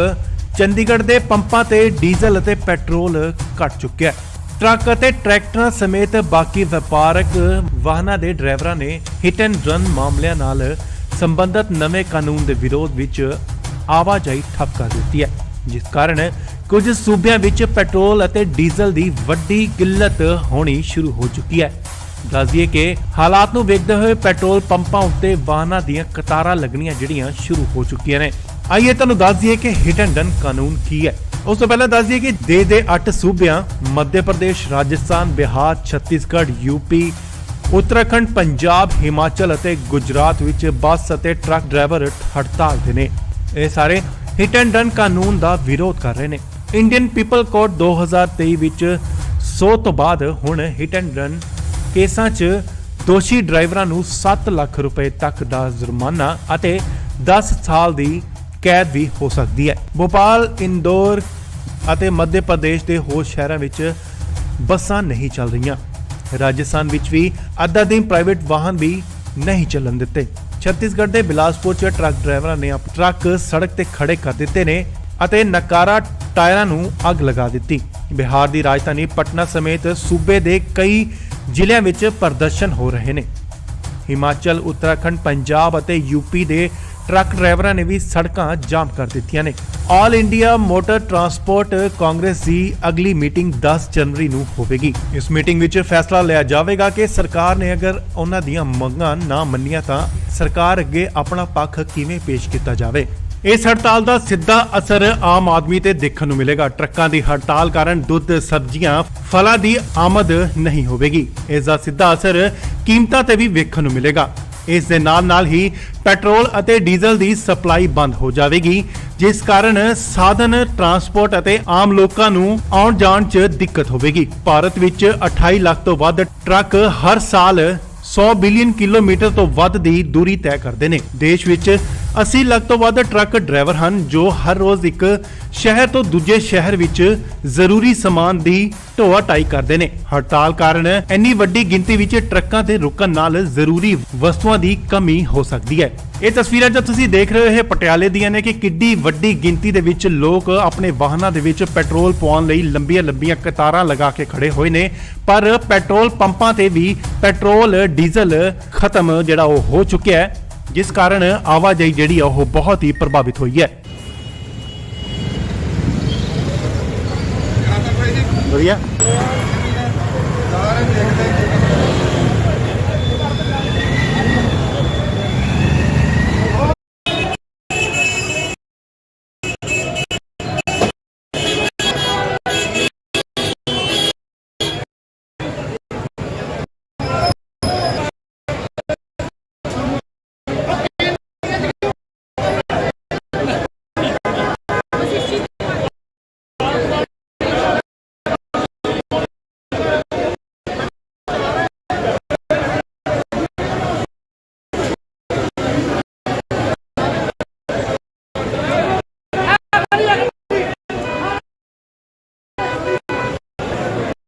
ਚੰਡੀਗੜ੍ਹ ਦੇ ਪੰਪਾਂ ਤੇ ਡੀਜ਼ਲ ਅਤੇ ਪੈਟਰੋਲ ਘਟ ਚੁੱਕਿਆ ਹੈ। ਟਰੱਕ ਅਤੇ ਟਰੈਕਟਰਾਂ ਸਮੇਤ ਬਾਕੀ ਵਪਾਰਕ ਵਾਹਨਾਂ ਦੇ ਡਰਾਈਵਰਾਂ ਨੇ ਹਿੱਟ ਐਂਡ ਰਨ ਮਾਮਲਿਆਂ ਨਾਲ ਸੰਬੰਧਿਤ ਨਵੇਂ ਕਾਨੂੰਨ ਦੇ ਵਿਰੋਧ ਵਿੱਚ ਆਵਾਜਾਈ ਠੱਪ ਕਰ ਦਿੱਤੀ ਹੈ, ਜਿਸ ਕਾਰਨ ਕੁਝ ਸੂਬਿਆਂ ਵਿੱਚ ਪੈਟਰੋਲ ਅਤੇ ਡੀਜ਼ਲ ਦੀ ਵੱਡੀ ਕਿੱਲਤ ਹੋਣੀ ਸ਼ੁਰੂ ਹੋ ਚੁੱਕੀ ਹੈ। ਦੱਸ ਦਈਏ ਕਿ ਹਾਲਾਤ ਨੂੰ ਵੇਖਦੇ ਹੋਏ ਪੈਟਰੋਲ ਪੰਪਾਂ ਉੱਤੇ ਵਾਹਨਾਂ ਦੀਆਂ ਕਤਾਰਾਂ ਲੱਗਣੀਆਂ ਜਿਹੜੀਆਂ ਸ਼ੁਰੂ ਹੋ ਚੁੱਕੀਆਂ ਨੇ। ਆਈਏ ਤੁਹਾਨੂੰ ਦੱਸ ਦਈਏ ਕਿ ਹਿੱਟ ਐਂਡ ਰਨ ਕਾਨੂੰਨ ਕੀ ਹੈ। ਉਸ ਤੋਂ ਪਹਿਲਾਂ ਦੱਸ ਦਈਏ ਕਿ ਦੇਸ਼ ਦੇ 8 ਸੂਬਿਆਂ ਮੱਧ ਪ੍ਰਦੇਸ਼, ਰਾਜਸਥਾਨ, ਬਿਹਾਰ, ਛੱਤੀਸਗੜ੍ਹ, ਯੂਪੀ, ਉੱਤਰਾਖੰਡ, ਪੰਜਾਬ, ਹਿਮਾਚਲ ਅਤੇ ਗੁਜਰਾਤ ਵਿੱਚ ਬੱਸ ਅਤੇ ਟਰੱਕ ਡਰਾਈਵਰ ਹੜਤਾਲ ਤੇ ਨੇ। ਇਹ ਸਾਰੇ ਹਿੱਟ ਐਂਡ ਰਨ ਕਾਨੂੰਨ ਦਾ ਵਿਰੋਧ ਕਰ ਰਹੇ ਨੇ। ਇੰਡੀਅਨ ਪੀਪਲ ਕੋਡ 2023 ਵਿੱਚ 100 ਤੋਂ ਬਾਅਦ ਹੁਣ ਹਿੱਟ ਐਂਡ ਰਨ ਕੇਸਾਂ 'ਚ ਦੋਸ਼ੀ ਡਰਾਈਵਰਾਂ ਨੂੰ 7 ਲੱਖ ਰੁਪਏ ਤੱਕ ਦਾ ਜੁਰਮਾਨਾ ਅਤੇ 10 ਸਾਲ ਦੀ ਕੈਦ ਵੀ ਹੋ ਸਕਦੀ ਹੈ। ਭੋਪਾਲ, ਇੰਦੌਰ ਅਤੇ ਮੱਧ ਪ੍ਰਦੇਸ਼ ਦੇ ਹੋਰ ਸ਼ਹਿਰਾਂ ਵਿੱਚ ਬੱਸਾਂ ਨਹੀਂ ਚੱਲ ਰਹੀਆਂ। ਰਾਜਸਥਾਨ ਵਿੱਚ ਵੀ ਅੱਧਾ ਦਿਨ ਪ੍ਰਾਈਵੇਟ ਵਾਹਨ ਵੀ ਨਹੀਂ ਚੱਲਣ ਦਿੱਤੇ। ਛੱਤੀਸਗੜ੍ਹ ਦੇ ਬਿਲਾਸਪੁਰ 'ਚ ਟਰੱਕ ਡਰਾਈਵਰਾਂ ਨੇ ਟਰੱਕ ਸੜਕ ਤੇ ਖੜੇ ਕਰ ਦਿੱਤੇ ਨੇ ਅਤੇ ਨਕਾਰਾ ਟਾਇਰਾਂ ਨੂੰ ਅੱਗ ਲਗਾ ਦਿੱਤੀ। ਬਿਹਾਰ ਦੀ ਰਾਜਧਾਨੀ ਪਟਨਾ ਸਮੇਤ ਸੂਬੇ ਦੇ ਕਈ ਜ਼ਿਲ੍ਹਿਆਂ ਵਿੱਚ ਪ੍ਰਦਰਸ਼ਨ ਹੋ ਰਹੇ ਨੇ। ਹਿਮਾਚਲ, ਉੱਤਰਾਖੰਡ, ਪੰਜਾਬ ਅਤੇ ਯੂਪੀ ਦੇ ਟਰੱਕ ਡਰਾਈਵਰਾਂ ਨੇ ਵੀ ਸੜਕਾਂ ਜਾਮ ਕਰ ਦਿੱਤੀਆਂ ਨੇ। All India motor transport Congress ਦੀ ਅਗਲੀ ਮੀਟਿੰਗ 10 ਜਨਵਰੀ ਨੂੰ ਹੋਵੇਗੀ। ਇਸ ਮੀਟਿੰਗ ਵਿੱਚ ਫੈਸਲਾ ਲਿਆ ਜਾਵੇਗਾ ਕਿ ਸਰਕਾਰ ਨੇ ਅਗਰ ਉਹਨਾਂ ਦੀਆਂ ਮੰਗਾਂ ਨਾ ਮੰਨੀਆਂ ਤਾਂ ਸਰਕਾਰ ਅੱਗੇ ਆਪਣਾ ਪੱਖ ਕਿਵੇਂ ਪੇਸ਼ ਕੀਤਾ ਜਾਵੇ। ਇਸ ਹੜਤਾਲ ਦਾ ਸਿੱਧਾ ਅਸਰ ਆਮ ਆਦਮੀ ਤੇ ਦੇਖਣ ਨੂੰ ਮਿਲੇਗਾ। ਟਰੱਕਾਂ ਦੀ ਹੜਤਾਲ ਕਾਰਨ ਦੁੱਧ, ਸਬਜ਼ੀਆਂ, ਫਲਾਂ ਦੀ ਆਮਦ ਨਹੀਂ ਹੋਵੇਗੀ। ਇਸ ਦਾ ਸਿੱਧਾ ਅਸਰ ਕੀਮਤਾਂ ਤੇ ਵੀ ਵੇਖਣ ਨੂੰ ਮਿਲੇਗਾ। ਇਸ ਦੇ ਨਾਲ ਹੀ ਪੈਟਰੋਲ ਅਤੇ ਡੀਜ਼ਲ ਦੀ ਸਪਲਾਈ ਬੰਦ ਹੋ ਜਾਵੇਗੀ, ਜਿਸ ਕਾਰਨ ਸਾਧਨ ਟਰਾਂਸਪੋਰਟ ਅਤੇ ਆਮ ਲੋਕਾਂ ਨੂੰ ਆਉਣ ਜਾਣ 'ਚ ਦਿੱਕਤ ਹੋਵੇਗੀ। ਭਾਰਤ ਵਿੱਚ 28 ਲੱਖ ਤੋਂ ਵੱਧ ਟਰੱਕ ਹਰ ਸਾਲ 100 ਬਿਲੀਅਨ ਕਿਲੋਮੀਟਰ ਤੋਂ ਵੱਧ ਦੀ ਦੂਰੀ ਤੈਅ ਕਰਦੇ ਨੇ। ਦੇਸ਼ ਵਿੱਚ 80 ਲੱਖ ਤੋਂ ਵੱਧ ਟਰੱਕ ਡਰਾਈਵਰ ਹਨ ਜੋ ਹਰ ਰੋਜ਼ ਇੱਕ ਸ਼ਹਿਰ ਤੋਂ ਦੂਜੇ ਸ਼ਹਿਰ ਵਿੱਚ ਜ਼ਰੂਰੀ ਸਮਾਨ ਦੀ ਢੋਆ ਢਾਈ ਕਰਦੇ ਨੇ। ਹੜਤਾਲ ਕਾਰਨ ਇੰਨੀ ਵੱਡੀ ਗਿਣਤੀ ਵਿੱਚ ਟਰੱਕਾਂ ਤੇ ਰੁਕਣ ਨਾਲ ਜ਼ਰੂਰੀ ਵਸਤੂਆਂ ਦੀ ਕਮੀ ਹੋ ਸਕਦੀ ਹੈ। ਇਹ ਤਸਵੀਰਾਂ ਜੋ ਤੁਸੀਂ ਦੇਖ ਰਹੇ ਹੋ ਇਹ ਪਟਿਆਲੇ ਦੀਆਂ ਨੇ ਕਿ ਕਿੱਡੀ ਵੱਡੀ ਗਿਣਤੀ ਦੇ ਵਿੱਚ ਲੋਕ ਆਪਣੇ ਵਾਹਨਾਂ ਦੇ ਵਿੱਚ ਪੈਟਰੋਲ ਪਵਾਉਣ ਲਈ ਲੰਬੀਆਂ ਕਤਾਰਾਂ ਲਗਾ ਕੇ ਖੜੇ ਹੋਏ ਨੇ। ਪਰ ਪੈਟਰੋਲ ਪੰਪਾਂ ਤੇ ਵੀ ਪੈਟਰੋਲ, ਡੀਜ਼ਲ ਖਤਮ ਜਿਹੜਾ ਉਹ ਹੋ ਚੁੱਕਿਆ ਹੈ, ਜਿਸ ਕਾਰਨ ਆਵਾਜਾਈ ਜਿਹੜੀ ਆ ਉਹ ਬਹੁਤ ਹੀ ਪ੍ਰਭਾਵਿਤ ਹੋਈ ਹੈ। ਵਧੀਆ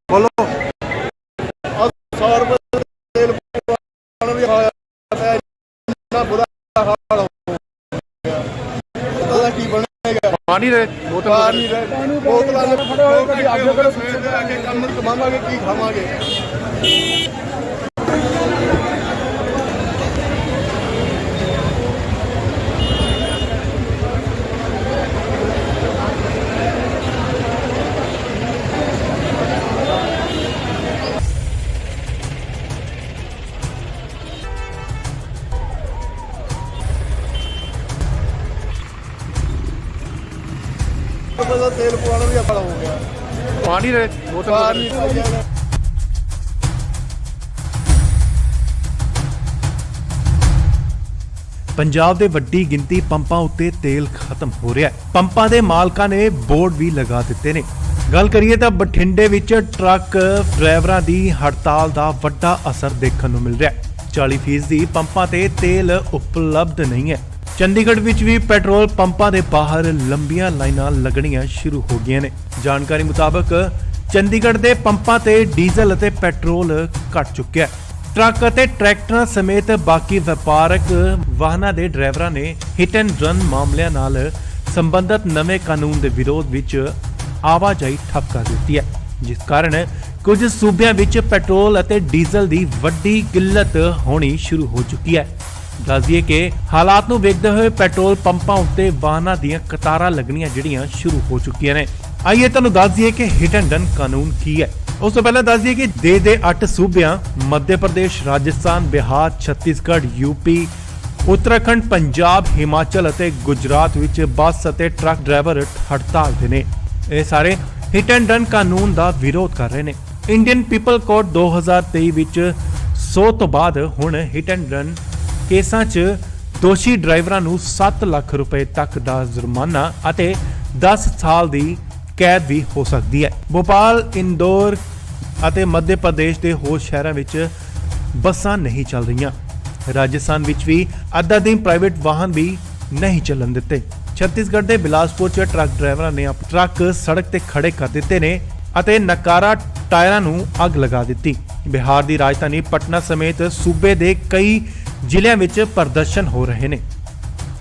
बोलो 100 रुपए तेल भी इतना बुरा हाल हो गया। पता की बनेगा। पानी रहे बोतल खड़े हो कभी आगे करो पीछे से आके कम कमावांगे की खावांगे। तेल पवाना भी बड़ा हो गया। पानी रहे बोतल ਪੰਜਾਬ ਦੇ ਵੱਡੀ ਗਿਣਤੀ ਪੰਪਾਂ ਉੱਤੇ ਤੇਲ ਖਤਮ ਹੋ ਰਿਹਾ ਹੈ। ਪੰਪਾਂ ਦੇ ਮਾਲਕਾਂ ਨੇ ਬੋਰਡ ਵੀ ਲਗਾ ਦਿੱਤੇ ਨੇ। ਗੱਲ ਕਰੀਏ ਤਾਂ ਬਠਿੰਡੇ ਵਿੱਚ ਟਰੱਕ ਡਰਾਈਵਰਾਂ ਦੀ ਹੜਤਾਲ ਦਾ ਵੱਡਾ ਅਸਰ ਦੇਖਣ ਨੂੰ ਮਿਲ ਰਿਹਾ ਹੈ। 40% ਪੰਪਾਂ ਤੇ ਤੇਲ ਉਪਲਬਧ ਨਹੀਂ ਹੈ। ਚੰਡੀਗੜ੍ਹ ਵਿੱਚ ਵੀ ਪੈਟਰੋਲ ਪੰਪਾਂ ਦੇ ਬਾਹਰ ਲੰਬੀਆਂ ਲਾਈਨਾਂ ਲੱਗਣੀਆਂ ਸ਼ੁਰੂ ਹੋ ਗਈਆਂ ਨੇ। ਜਾਣਕਾਰੀ ਮੁਤਾਬਕ ਚੰਡੀਗੜ੍ਹ ਦੇ ਪੰਪਾਂ ਤੇ ਡੀਜ਼ਲ ਅਤੇ ਪੈਟਰੋਲ ਘਟ ਚੁੱਕਿਆ ਹੈ। ਟਰੱਕ ਅਤੇ ਟਰੈਕਟਰਾਂ ਸਮੇਤ ਬਾਕੀ ਵਪਾਰਕ ਵਾਹਨਾਂ ਦੇ ਡਰਾਈਵਰਾਂ ਨੇ ਹਿੱਟ ਐਂਡ ਰਨ ਮਾਮਲਿਆਂ ਨਾਲ ਸੰਬੰਧਿਤ ਨਵੇਂ ਕਾਨੂੰਨ ਦੇ ਵਿਰੋਧ ਵਿੱਚ ਆਵਾਜਾਈ ਠੱਪ ਕਰ ਦਿੱਤੀ ਹੈ, ਜਿਸ ਕਾਰਨ ਕੁਝ ਸੂਬਿਆਂ ਵਿੱਚ ਪੈਟਰੋਲ ਅਤੇ ਡੀਜ਼ਲ ਦੀ ਵੱਡੀ ਕਿੱਲਤ ਹੋਣੀ ਸ਼ੁਰੂ ਹੋ ਚੁੱਕੀ ਹੈ। ਦੱਸ ਦਈਏ ਕਿ ਹਾਲਾਤ ਨੂੰ ਵੇਖਦੇ ਹੋਏ ਪੈਟਰੋਲ ਪੰਪਾਂ ਉੱਤੇ ਵਾਹਨਾਂ ਦੀਆਂ ਕਤਾਰਾਂ ਲੱਗਣੀਆਂ ਜਿਹੜੀਆਂ ਸ਼ੁਰੂ ਹੋ ਚੁੱਕੀਆਂ ਨੇ। ਆਈਏ ਤੁਹਾਨੂੰ ਦੱਸ ਦਈਏ ਕਿ ਹਿੱਟ ਐਂਡ ਰਨ ਕਾਨੂੰਨ ਕੀ ਹੈ। ਉਸ ਤੋਂ ਪਹਿਲਾਂ ਦੱਸ ਦਈਏ ਕਿ ਦੇਸ਼ ਦੇ 8 ਸੂਬਿਆਂ ਮੱਧ ਪ੍ਰਦੇਸ਼, ਰਾਜਸਥਾਨ, ਬਿਹਾਰ, ਛੱਤੀਸਗੜ੍ਹ, ਯੂਪੀ, ਉੱਤਰਾਖੰਡ, ਪੰਜਾਬ, ਹਿਮਾਚਲ ਅਤੇ ਗੁਜਰਾਤ ਵਿੱਚ ਬੱਸ ਅਤੇ ਟਰੱਕ ਡਰਾਈਵਰ ਹੜਤਾਲ ਤੇ ਨੇ। ਇਹ ਸਾਰੇ ਹਿੱਟ ਐਂਡ ਰਨ ਕਾਨੂੰਨ ਦਾ ਵਿਰੋਧ ਕਰ ਰਹੇ ਨੇ। ਇੰਡੀਅਨ ਪੀਪਲ ਕੋਡ 2023 ਵਿੱਚ 100 ਤੋਂ ਬਾਅਦ ਹੁਣ ਹਿੱਟ ਐਂਡ ਰਨ ਕੇਸਾਂ 'ਚ ਦੋਸ਼ੀ ਡਰਾਈਵਰਾਂ ਨੂੰ 7 ਲੱਖ ਰੁਪਏ ਤੱਕ ਦਾ ਜੁਰਮਾਨਾ ਅਤੇ 10 ਸਾਲ ਦੀ ਕੈਦ ਵੀ ਹੋ ਸਕਦੀ ਹੈ। ਭੋਪਾਲ, ਇੰਦੌਰ ਅਤੇ ਮੱਧ ਪ੍ਰਦੇਸ਼ ਦੇ ਹੋਰ ਸ਼ਹਿਰਾਂ ਵਿੱਚ ਬੱਸਾਂ ਨਹੀਂ ਚੱਲ ਰਹੀਆਂ। ਰਾਜਸਥਾਨ ਵਿੱਚ ਵੀ ਅੱਧਾ ਦਿਨ ਪ੍ਰਾਈਵੇਟ ਵਾਹਨ ਵੀ ਨਹੀਂ ਚੱਲਣ ਦਿੱਤੇ। ਛੱਤੀਸਗੜ੍ਹ ਦੇ ਬਿਲਾਸਪੁਰ 'ਚ ਟਰੱਕ ਡਰਾਈਵਰਾਂ ਨੇ ਆਪਣੇ ਟਰੱਕ ਸੜਕ ਤੇ ਖੜੇ ਕਰ ਦਿੱਤੇ ਨੇ ਅਤੇ ਨਕਾਰਾ ਟਾਇਰਾਂ ਨੂੰ ਅੱਗ ਲਗਾ ਦਿੱਤੀ। ਬਿਹਾਰ ਦੀ ਰਾਜਧਾਨੀ ਪਟਨਾ ਸਮੇਤ ਸੂਬੇ ਦੇ ਕਈ ਜ਼ਿਲ੍ਹਿਆਂ ਵਿੱਚ ਪ੍ਰਦਰਸ਼ਨ ਹੋ ਰਹੇ ਨੇ।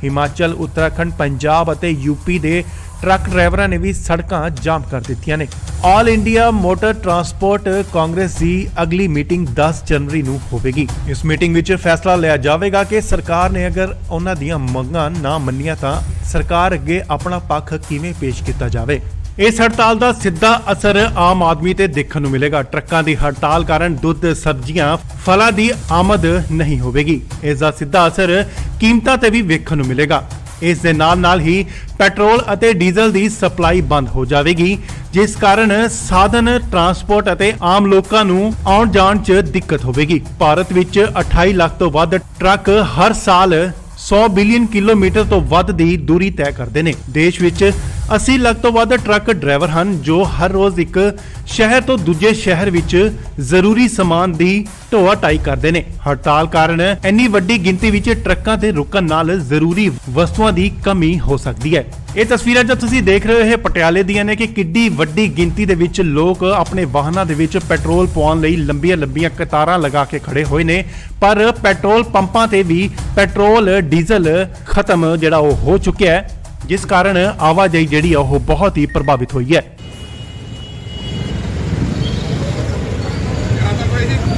ਹਿਮਾਚਲ, ਉੱਤਰਾਖੰਡ, ਪੰਜਾਬ ਅਤੇ ਯੂਪੀ ਦੇ ਟਰੱਕ ਡਰਾਈਵਰਾਂ ਨੇ ਵੀ ਸੜਕਾਂ ਜਾਮ ਕਰ ਦਿੱਤੀਆਂ ਨੇ। All India motor transport Congress ਦੀ ਅਗਲੀ ਮੀਟਿੰਗ 10 ਜਨਵਰੀ ਨੂੰ ਹੋਵੇਗੀ। ਇਸ ਮੀਟਿੰਗ ਵਿੱਚ ਫੈਸਲਾ ਲਿਆ ਜਾਵੇਗਾ ਕਿ ਸਰਕਾਰ ਨੇ ਅਗਰ ਉਹਨਾਂ ਦੀਆਂ ਮੰਗਾਂ ਨਾ ਮੰਨੀਆਂ ਤਾਂ ਸਰਕਾਰ ਅੱਗੇ ਆਪਣਾ ਪੱਖ ਕਿਵੇਂ ਪੇਸ਼ ਕੀਤਾ ਜਾਵੇ। ਇਸ ਹੜਤਾਲ ਦਾ ਸਿੱਧਾ ਅਸਰ ਆਮ ਆਦਮੀ ਤੇ ਦੇਖਣ ਨੂੰ ਮਿਲੇਗਾ। ਟਰੱਕਾਂ ਦੀ ਹੜਤਾਲ ਕਾਰਨ ਦੁੱਧ, ਸਬਜ਼ੀਆਂ, ਫਲਾਂ ਦੀ ਆਮਦ ਨਹੀਂ ਹੋਵੇਗੀ। ਇਸ ਦਾ ਸਿੱਧਾ ਅਸਰ ਕੀਮਤਾਂ ਤੇ ਵੀ ਵੇਖਣ ਨੂੰ ਮਿਲੇਗਾ। ਇਸ ਦੇ ਨਾਲ ਹੀ ਪੈਟਰੋਲ ਅਤੇ ਡੀਜ਼ਲ ਦੀ ਸਪਲਾਈ ਬੰਦ ਹੋ ਜਾਵੇਗੀ, ਜਿਸ ਕਾਰਨ ਸਾਧਨ ਟਰਾਂਸਪੋਰਟ ਅਤੇ ਆਮ ਲੋਕਾਂ ਨੂੰ ਆਉਣ ਜਾਣ 'ਚ ਦਿੱਕਤ ਹੋਵੇਗੀ। ਭਾਰਤ ਵਿੱਚ 28 ਲੱਖ ਤੋਂ ਵੱਧ ਟਰੱਕ ਹਰ ਸਾਲ 100 ਬਿਲੀਅਨ ਕਿਲੋਮੀਟਰ ਤੋਂ ਵੱਧ ਦੀ ਦੂਰੀ ਤੈਅ ਕਰਦੇ ਨੇ। ਦੇਸ਼ ਵਿੱਚ 80 ਲੱਖ ਤੋਂ ਵੱਧ ਟਰੱਕ ਡਰਾਈਵਰ ਹਨ ਜੋ ਹਰ ਰੋਜ਼ ਇੱਕ ਸ਼ਹਿਰ ਤੋਂ ਦੂਜੇ ਸ਼ਹਿਰ ਵਿੱਚ ਜ਼ਰੂਰੀ ਸਮਾਨ ਦੀ ਢੋਆ ਢਾਈ ਕਰਦੇ ਨੇ। ਹੜਤਾਲ ਕਾਰਨ ਇੰਨੀ ਵੱਡੀ ਗਿਣਤੀ ਵਿੱਚ ਟਰੱਕਾਂ ਦੇ ਰੁਕਣ ਨਾਲ ਜ਼ਰੂਰੀ ਵਸਤੂਆਂ ਦੀ ਕਮੀ ਹੋ ਸਕਦੀ ਹੈ। ਇਹ ਤਸਵੀਰਾਂ ਜੋ ਤੁਸੀਂ ਦੇਖ ਰਹੇ ਹੋ ਇਹ ਪਟਿਆਲੇ ਦੀਆਂ ਨੇ ਕਿ ਕਿੱਡੀ ਵੱਡੀ ਗਿਣਤੀ ਦੇ ਵਿੱਚ ਲੋਕ ਆਪਣੇ ਵਾਹਨਾਂ ਦੇ ਵਿੱਚ ਪੈਟਰੋਲ ਪਵਾਉਣ ਲਈ ਲੰਬੀਆਂ ਕਤਾਰਾਂ ਲਗਾ ਕੇ ਖੜੇ ਹੋਏ ਨੇ। ਪਰ ਪੈਟਰੋਲ ਪੰਪਾਂ ਤੇ ਵੀ ਪੈਟਰੋਲ, ਡੀਜ਼ਲ ਖਤਮ ਜਿਹੜਾ ਉਹ ਹੋ ਚੁੱਕਿਆ ਹੈ, ਜਿਸ ਕਾਰਨ ਆਵਾਜਾਈ ਜਿਹੜੀ ਆ ਉਹ ਬਹੁਤ ਹੀ ਪ੍ਰਭਾਵਿਤ ਹੋਈ ਹੈ।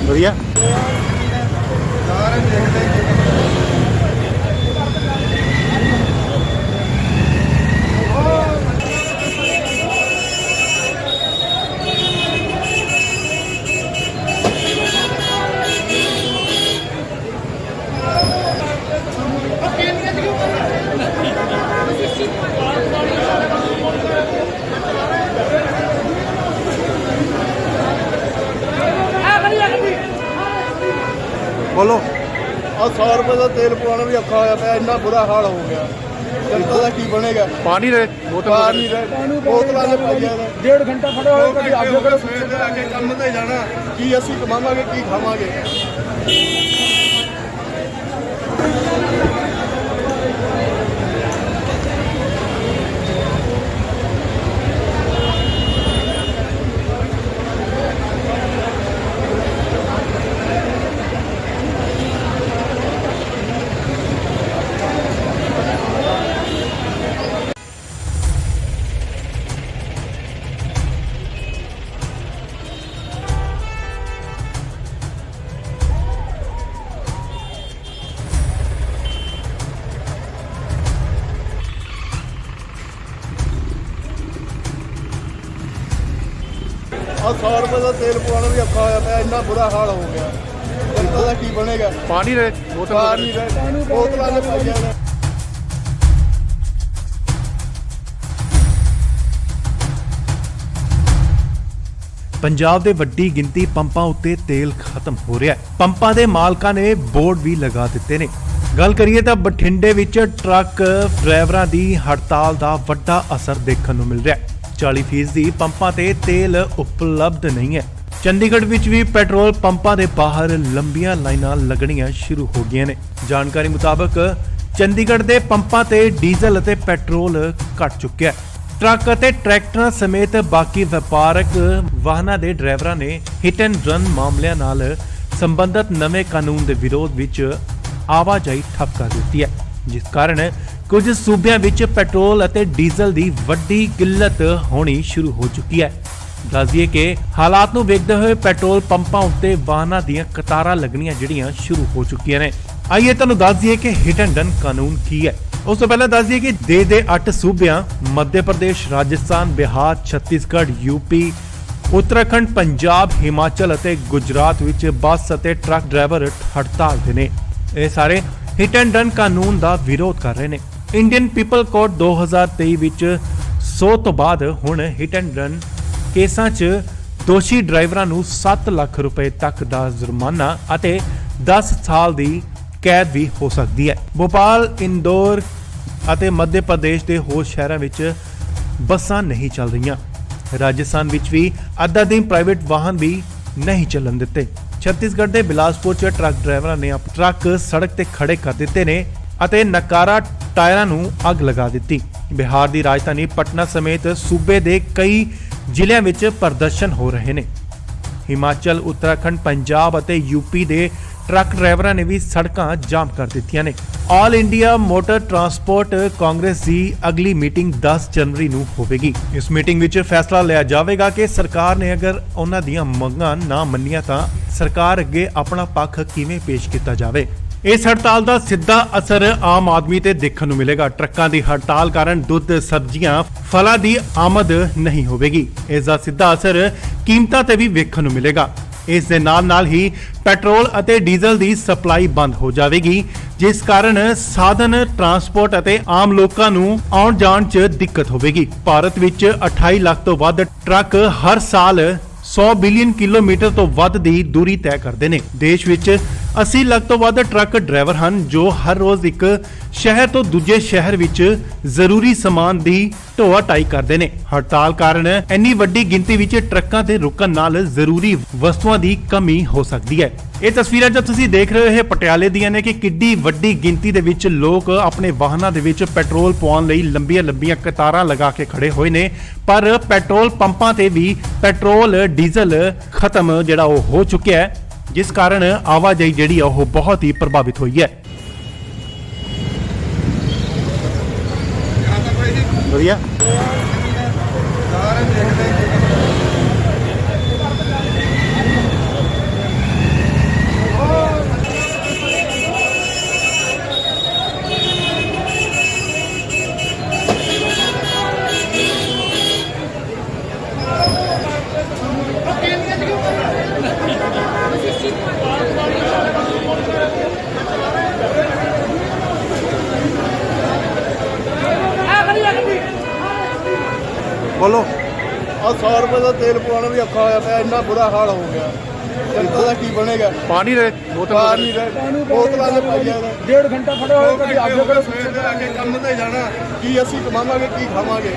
ਵਧੀਆ बोलो। ਆ 100 ਰੁਪਏ ਦਾ ਤੇਲ ਪਵਾਉਣਾ ਵੀ ਔਖਾ ਹੋਇਆ ਪਿਆ, ਇੰਨਾ ਬੁਰਾ ਹਾਲ ਹੋ ਗਿਆ। ਜਨਤਾ ਦਾ ਕੀ ਬਣੇਗਾ? पानी रहे ਬੋਤਲਾਂ ਦੇ ਪਾਈਆਂ ਨੇ। 1.5 ਘੰਟਾ ਖੜੇ ਹੋਏ, ਕਦੀ ਅੱਗੇ ਕਰੋ, ਸਵੇਰ ਦੇ ਆ ਕੇ ਕੰਮ ਤੇ ਜਾਣਾ। ਕੀ ਅਸੀਂ ਕਮਾਵਾਂਗੇ, ਕੀ ਖਾਵਾਂਗੇ? ਆ 100 ਰੁਪਏ ਦਾ ਤੇਲ ਪਵਾਉਣਾ ਵੀ ਔਖਾ ਹੋਇਆ ਪਿਆ, ਇੰਨਾ ਬੁਰਾ ਹਾਲ ਹੋ ਗਿਆ। ਜਨਤਾ ਦਾ ਕੀ ਬਣੇਗਾ? पानी रहे ਬੋਤਲਾਂ ਦੇ ਪਾਈਆਂ ਨੇ। ਪੰਜਾਬ ਦੇ ਵੱਡੀ ਗਿਣਤੀ ਪੰਪਾਂ ਉੱਤੇ ਤੇਲ ਖਤਮ ਹੋ ਰਿਹਾ ਹੈ। ਪੰਪਾਂ ਦੇ ਮਾਲਕਾਂ ਨੇ ਬੋਰਡ ਵੀ ਲਗਾ ਦਿੱਤੇ ਨੇ। ਗੱਲ ਕਰੀਏ ਤਾਂ ਬਠਿੰਡੇ ਵਿੱਚ ਟਰੱਕ ਡਰਾਈਵਰਾਂ ਦੀ ਹੜਤਾਲ ਦਾ ਵੱਡਾ ਅਸਰ ਦੇਖਣ ਨੂੰ ਮਿਲ ਰਿਹਾ ਹੈ। 40% ਪੰਪਾਂ ਤੇ ਤੇਲ ਉਪਲਬਧ ਨਹੀਂ ਹੈ। ਚੰਡੀਗੜ੍ਹ ਵਿੱਚ ਵੀ ਪੈਟਰੋਲ ਪੰਪਾਂ ਦੇ ਬਾਹਰ ਲੰਬੀਆਂ ਲਾਈਨਾਂ ਲੱਗਣੀਆਂ ਸ਼ੁਰੂ ਹੋ ਗਈਆਂ ਨੇ। ਜਾਣਕਾਰੀ ਮੁਤਾਬਕ ਚੰਡੀਗੜ੍ਹ ਦੇ ਪੰਪਾਂ ਤੇ ਡੀਜ਼ਲ ਅਤੇ ਪੈਟਰੋਲ ਘਟ ਚੁੱਕਿਆ ਹੈ। ਟਰੱਕ ਅਤੇ ਟਰੈਕਟਰਾਂ ਸਮੇਤ ਬਾਕੀ ਵਪਾਰਕ ਵਾਹਨਾਂ ਦੇ ਡਰਾਈਵਰਾਂ ਨੇ ਹਿੱਟ ਐਂਡ ਰਨ ਮਾਮਲਿਆਂ ਨਾਲ ਸੰਬੰਧਿਤ ਨਵੇਂ ਕਾਨੂੰਨ ਦੇ ਵਿਰੋਧ ਵਿੱਚ ਆਵਾਜਾਈ ਠੱਪ ਕਰ ਦਿੱਤੀ ਹੈ, ਜਿਸ ਕਾਰਨ ਕੁਝ ਸੂਬਿਆਂ ਵਿੱਚ ਪੈਟਰੋਲ ਅਤੇ ਡੀਜ਼ਲ ਦੀ ਵੱਡੀ ਕਿੱਲਤ ਹੋਣੀ ਸ਼ੁਰੂ ਹੋ ਚੁੱਕੀ ਹੈ। ਦੱਸ ਦਈਏ ਕਿ ਹਾਲਾਤ ਨੂੰ ਵੇਖਦੇ ਹੋਏ ਪੈਟਰੋਲ ਪੰਪਾਂ ਉੱਤੇ ਵਾਹਨਾਂ ਦੀਆਂ ਕਤਾਰਾਂ ਲੱਗਣੀਆਂ ਜਿਹੜੀਆਂ ਸ਼ੁਰੂ ਹੋ ਚੁੱਕੀਆਂ ਨੇ। ਆਈਏ ਤੁਹਾਨੂੰ ਦੱਸ ਦਈਏ ਕਿ ਹਿੱਟ ਐਂਡ ਰਨ ਕਾਨੂੰਨ ਕੀ ਹੈ। ਉਸ ਤੋਂ ਪਹਿਲਾਂ ਦੱਸ ਦਈਏ ਕਿ ਦੇਸ਼ ਦੇ 8 ਸੂਬਿਆਂ ਮੱਧ ਪ੍ਰਦੇਸ਼, ਰਾਜਸਥਾਨ, ਬਿਹਾਰ, ਛੱਤੀਸਗੜ੍ਹ, ਯੂਪੀ, ਉੱਤਰਾਖੰਡ, ਪੰਜਾਬ, ਹਿਮਾਚਲ ਅਤੇ ਗੁਜਰਾਤ ਵਿੱਚ ਬੱਸ ਅਤੇ ਟਰੱਕ ਡਰਾਈਵਰ ਹੜਤਾਲ ਤੇ ਨੇ। ਇਹ ਸਾਰੇ ਹਿੱਟ ਐਂਡ ਰਨ ਕਾਨੂੰਨ ਦਾ ਵਿਰੋਧ ਕਰ ਰਹੇ ਨੇ। ਇੰਡੀਅਨ ਪੀਪਲ ਕੋਡ 2023 ਵਿੱਚ 100 ਤੋਂ ਬਾਅਦ ਹੁਣ ਹਿੱਟ ਐਂਡ ਰਨ ਕੇਸਾਂ 'ਚ ਦੋਸ਼ੀ ਡਰਾਈਵਰਾਂ ਨੂੰ 7 ਲੱਖ ਰੁਪਏ ਤੱਕ ਦਾ ਜੁਰਮਾਨਾ ਅਤੇ 10 ਸਾਲ ਦੀ ਕੈਦ ਵੀ ਹੋ ਸਕਦੀ ਹੈ। ਭੋਪਾਲ, ਇੰਦੌਰ ਅਤੇ ਮੱਧ ਪ੍ਰਦੇਸ਼ ਦੇ ਹੋਰ ਸ਼ਹਿਰਾਂ ਵਿੱਚ ਬੱਸਾਂ ਨਹੀਂ ਚੱਲ ਰਹੀਆਂ। ਰਾਜਸਥਾਨ ਵਿੱਚ ਵੀ ਅੱਧਾ ਦਿਨ ਪ੍ਰਾਈਵੇਟ ਵਾਹਨ ਵੀ ਨਹੀਂ ਚੱਲਣ ਦਿੱਤੇ। ਛੱਤੀਸਗੜ੍ਹ ਦੇ ਬਿਲਾਸਪੁਰ 'ਚ ਟਰੱਕ ਡਰਾਈਵਰਾਂ ਨੇ ਆਪਣੇ ਟਰੱਕ ਸੜਕ ਤੇ ਖੜੇ ਕਰ ਦਿੱਤੇ ਨੇ ਅਤੇ ਨਕਾਰਾ ਟਾਇਰਾਂ ਨੂੰ ਅੱਗ ਲਗਾ ਦਿੱਤੀ। ਬਿਹਾਰ ਦੀ ਰਾਜਧਾਨੀ ਪਟਨਾ ਸਮੇਤ ਸੂਬੇ ਦੇ ਕਈ ਜ਼ਿਲ੍ਹਿਆਂ ਵਿੱਚ ਪ੍ਰਦਰਸ਼ਨ ਹੋ ਰਹੇ ਨੇ। ਹਿਮਾਚਲ, ਉੱਤਰਾਖੰਡ, ਪੰਜਾਬ ਅਤੇ ਯੂਪੀ ਦੇ ਟਰੱਕ ਡਰਾਈਵਰਾਂ ਨੇ ਵੀ ਸੜਕਾਂ ਜਾਮ ਕਰ ਦਿੱਤੀਆਂ ਨੇ। All India motor transport Congress ਦੀ ਅਗਲੀ ਮੀਟਿੰਗ 10 ਜਨਵਰੀ ਨੂੰ ਹੋਵੇਗੀ। ਇਸ ਮੀਟਿੰਗ ਵਿੱਚ ਫੈਸਲਾ ਲਿਆ ਜਾਵੇਗਾ ਕਿ ਸਰਕਾਰ ਨੇ ਅਗਰ ਉਹਨਾਂ ਦੀਆਂ ਮੰਗਾਂ ਨਾ ਮੰਨੀਆਂ ਤਾਂ ਸਰਕਾਰ ਅੱਗੇ ਆਪਣਾ ਪੱਖ ਕਿਵੇਂ ਪੇਸ਼ ਕੀਤਾ ਜਾਵੇ। ਇਸ ਹੜਤਾਲ ਦਾ ਸਿੱਧਾ ਅਸਰ ਆਮ ਆਦਮੀ ਤੇ ਦੇਖਣ ਨੂੰ ਮਿਲੇਗਾ। ਟਰੱਕਾਂ ਦੀ ਹੜਤਾਲ ਕਾਰਨ ਦੁੱਧ, ਸਬਜ਼ੀਆਂ, ਫਲਾਂ ਦੀ ਆਮਦ ਨਹੀਂ ਹੋਵੇਗੀ। ਇਸ ਦਾ ਸਿੱਧਾ ਅਸਰ ਕੀਮਤਾਂ ਤੇ ਵੀ ਵੇਖਣ ਨੂੰ ਮਿਲੇਗਾ। ਇਸ ਦੇ ਨਾਲ ਹੀ ਪੈਟਰੋਲ ਅਤੇ ਡੀਜ਼ਲ ਦੀ ਸਪਲਾਈ ਬੰਦ ਹੋ ਜਾਵੇਗੀ, ਜਿਸ ਕਾਰਨ ਸਾਧਨ ਟਰਾਂਸਪੋਰਟ ਅਤੇ ਆਮ ਲੋਕਾਂ ਨੂੰ ਆਉਣ ਜਾਣ 'ਚ ਦਿੱਕਤ ਹੋਵੇਗੀ। ਭਾਰਤ ਵਿੱਚ 28 ਲੱਖ ਤੋਂ ਵੱਧ ਟਰੱਕ ਹਰ ਸਾਲ 100 ਬਿਲੀਅਨ ਕਿਲੋਮੀਟਰ ਤੋਂ ਵੱਧ ਦੀ ਦੂਰੀ ਤੈਅ ਕਰਦੇ ਨੇ। ਦੇਸ਼ ਵਿੱਚ 80 ਲੱਖ ਤੋਂ ਵੱਧ ਟਰੱਕ ਡਰਾਈਵਰ ਹਨ ਜੋ ਹਰ ਰੋਜ਼ ਇੱਕ ਸ਼ਹਿਰ ਤੋਂ ਦੂਜੇ ਸ਼ਹਿਰ ਵਿੱਚ ਜ਼ਰੂਰੀ ਸਮਾਨ ਦੀ ਢੋਆ ਢਾਈ ਕਰਦੇ ਨੇ। ਹੜਤਾਲ ਕਾਰਨ ਇੰਨੀ ਵੱਡੀ ਗਿਣਤੀ ਵਿੱਚ ਟਰੱਕਾਂ ਤੇ ਰੁਕਣ ਨਾਲ ਜ਼ਰੂਰੀ ਵਸਤੂਆਂ ਦੀ ਕਮੀ ਹੋ ਸਕਦੀ ਹੈ। ਇਹ ਤਸਵੀਰਾਂ ਜੋ ਤੁਸੀਂ ਦੇਖ ਰਹੇ ਹੋ ਇਹ ਪਟਿਆਲੇ ਦੀਆਂ ਨੇ ਕਿ ਕਿੱਡੀ ਵੱਡੀ ਗਿਣਤੀ ਦੇ ਵਿੱਚ ਲੋਕ ਆਪਣੇ ਵਾਹਨਾਂ ਦੇ ਵਿੱਚ ਪੈਟਰੋਲ ਪਵਾਉਣ ਲਈ ਲੰਬੀਆਂ ਕਤਾਰਾਂ ਲਗਾ ਕੇ ਖੜੇ ਹੋਏ ਨੇ। ਪਰ ਪੈਟਰੋਲ ਪੰਪਾਂ ਤੇ ਵੀ ਪੈਟਰੋਲ, ਡੀਜ਼ਲ ਖਤਮ ਜਿਹੜਾ ਉਹ ਹੋ ਚੁੱਕਿਆ ਹੈ, ਜਿਸ ਕਾਰਨ ਆਵਾਜਾਈ ਜਿਹੜੀ ਉਹ ਬਹੁਤ ਹੀ ਪ੍ਰਭਾਵਿਤ ਹੋਈ ਹੈ। ਵਧੀਆ ਬੋਲੋ। ਆ 100 ਰੁਪਏ ਦਾ ਤੇਲ ਪਵਾਉਣਾ ਵੀ ਔਖਾ ਹੋਇਆ ਪਿਆ, ਇੰਨਾ ਬੁਰਾ ਹਾਲ ਹੋ ਗਿਆ। ਜਨਤਾ ਦਾ ਕੀ ਬਣੇਗਾ? ਪਾਣੀ ਦੇ ਬੋਤਲਾਂ ਦੇ ਪਾਈਆ 1.5 ਘੰਟਾ ਖੜੇ ਹੋਏ, ਕਦੀ ਅੱਗੇ ਖੜੇ, ਸਵੇਰ ਦੇ ਆ ਕੇ ਕੰਮ ਤੇ ਜਾਣਾ, ਕੀ ਅਸੀਂ ਕਮਾਵਾਂਗੇ, ਕੀ ਖਾਵਾਂਗੇ?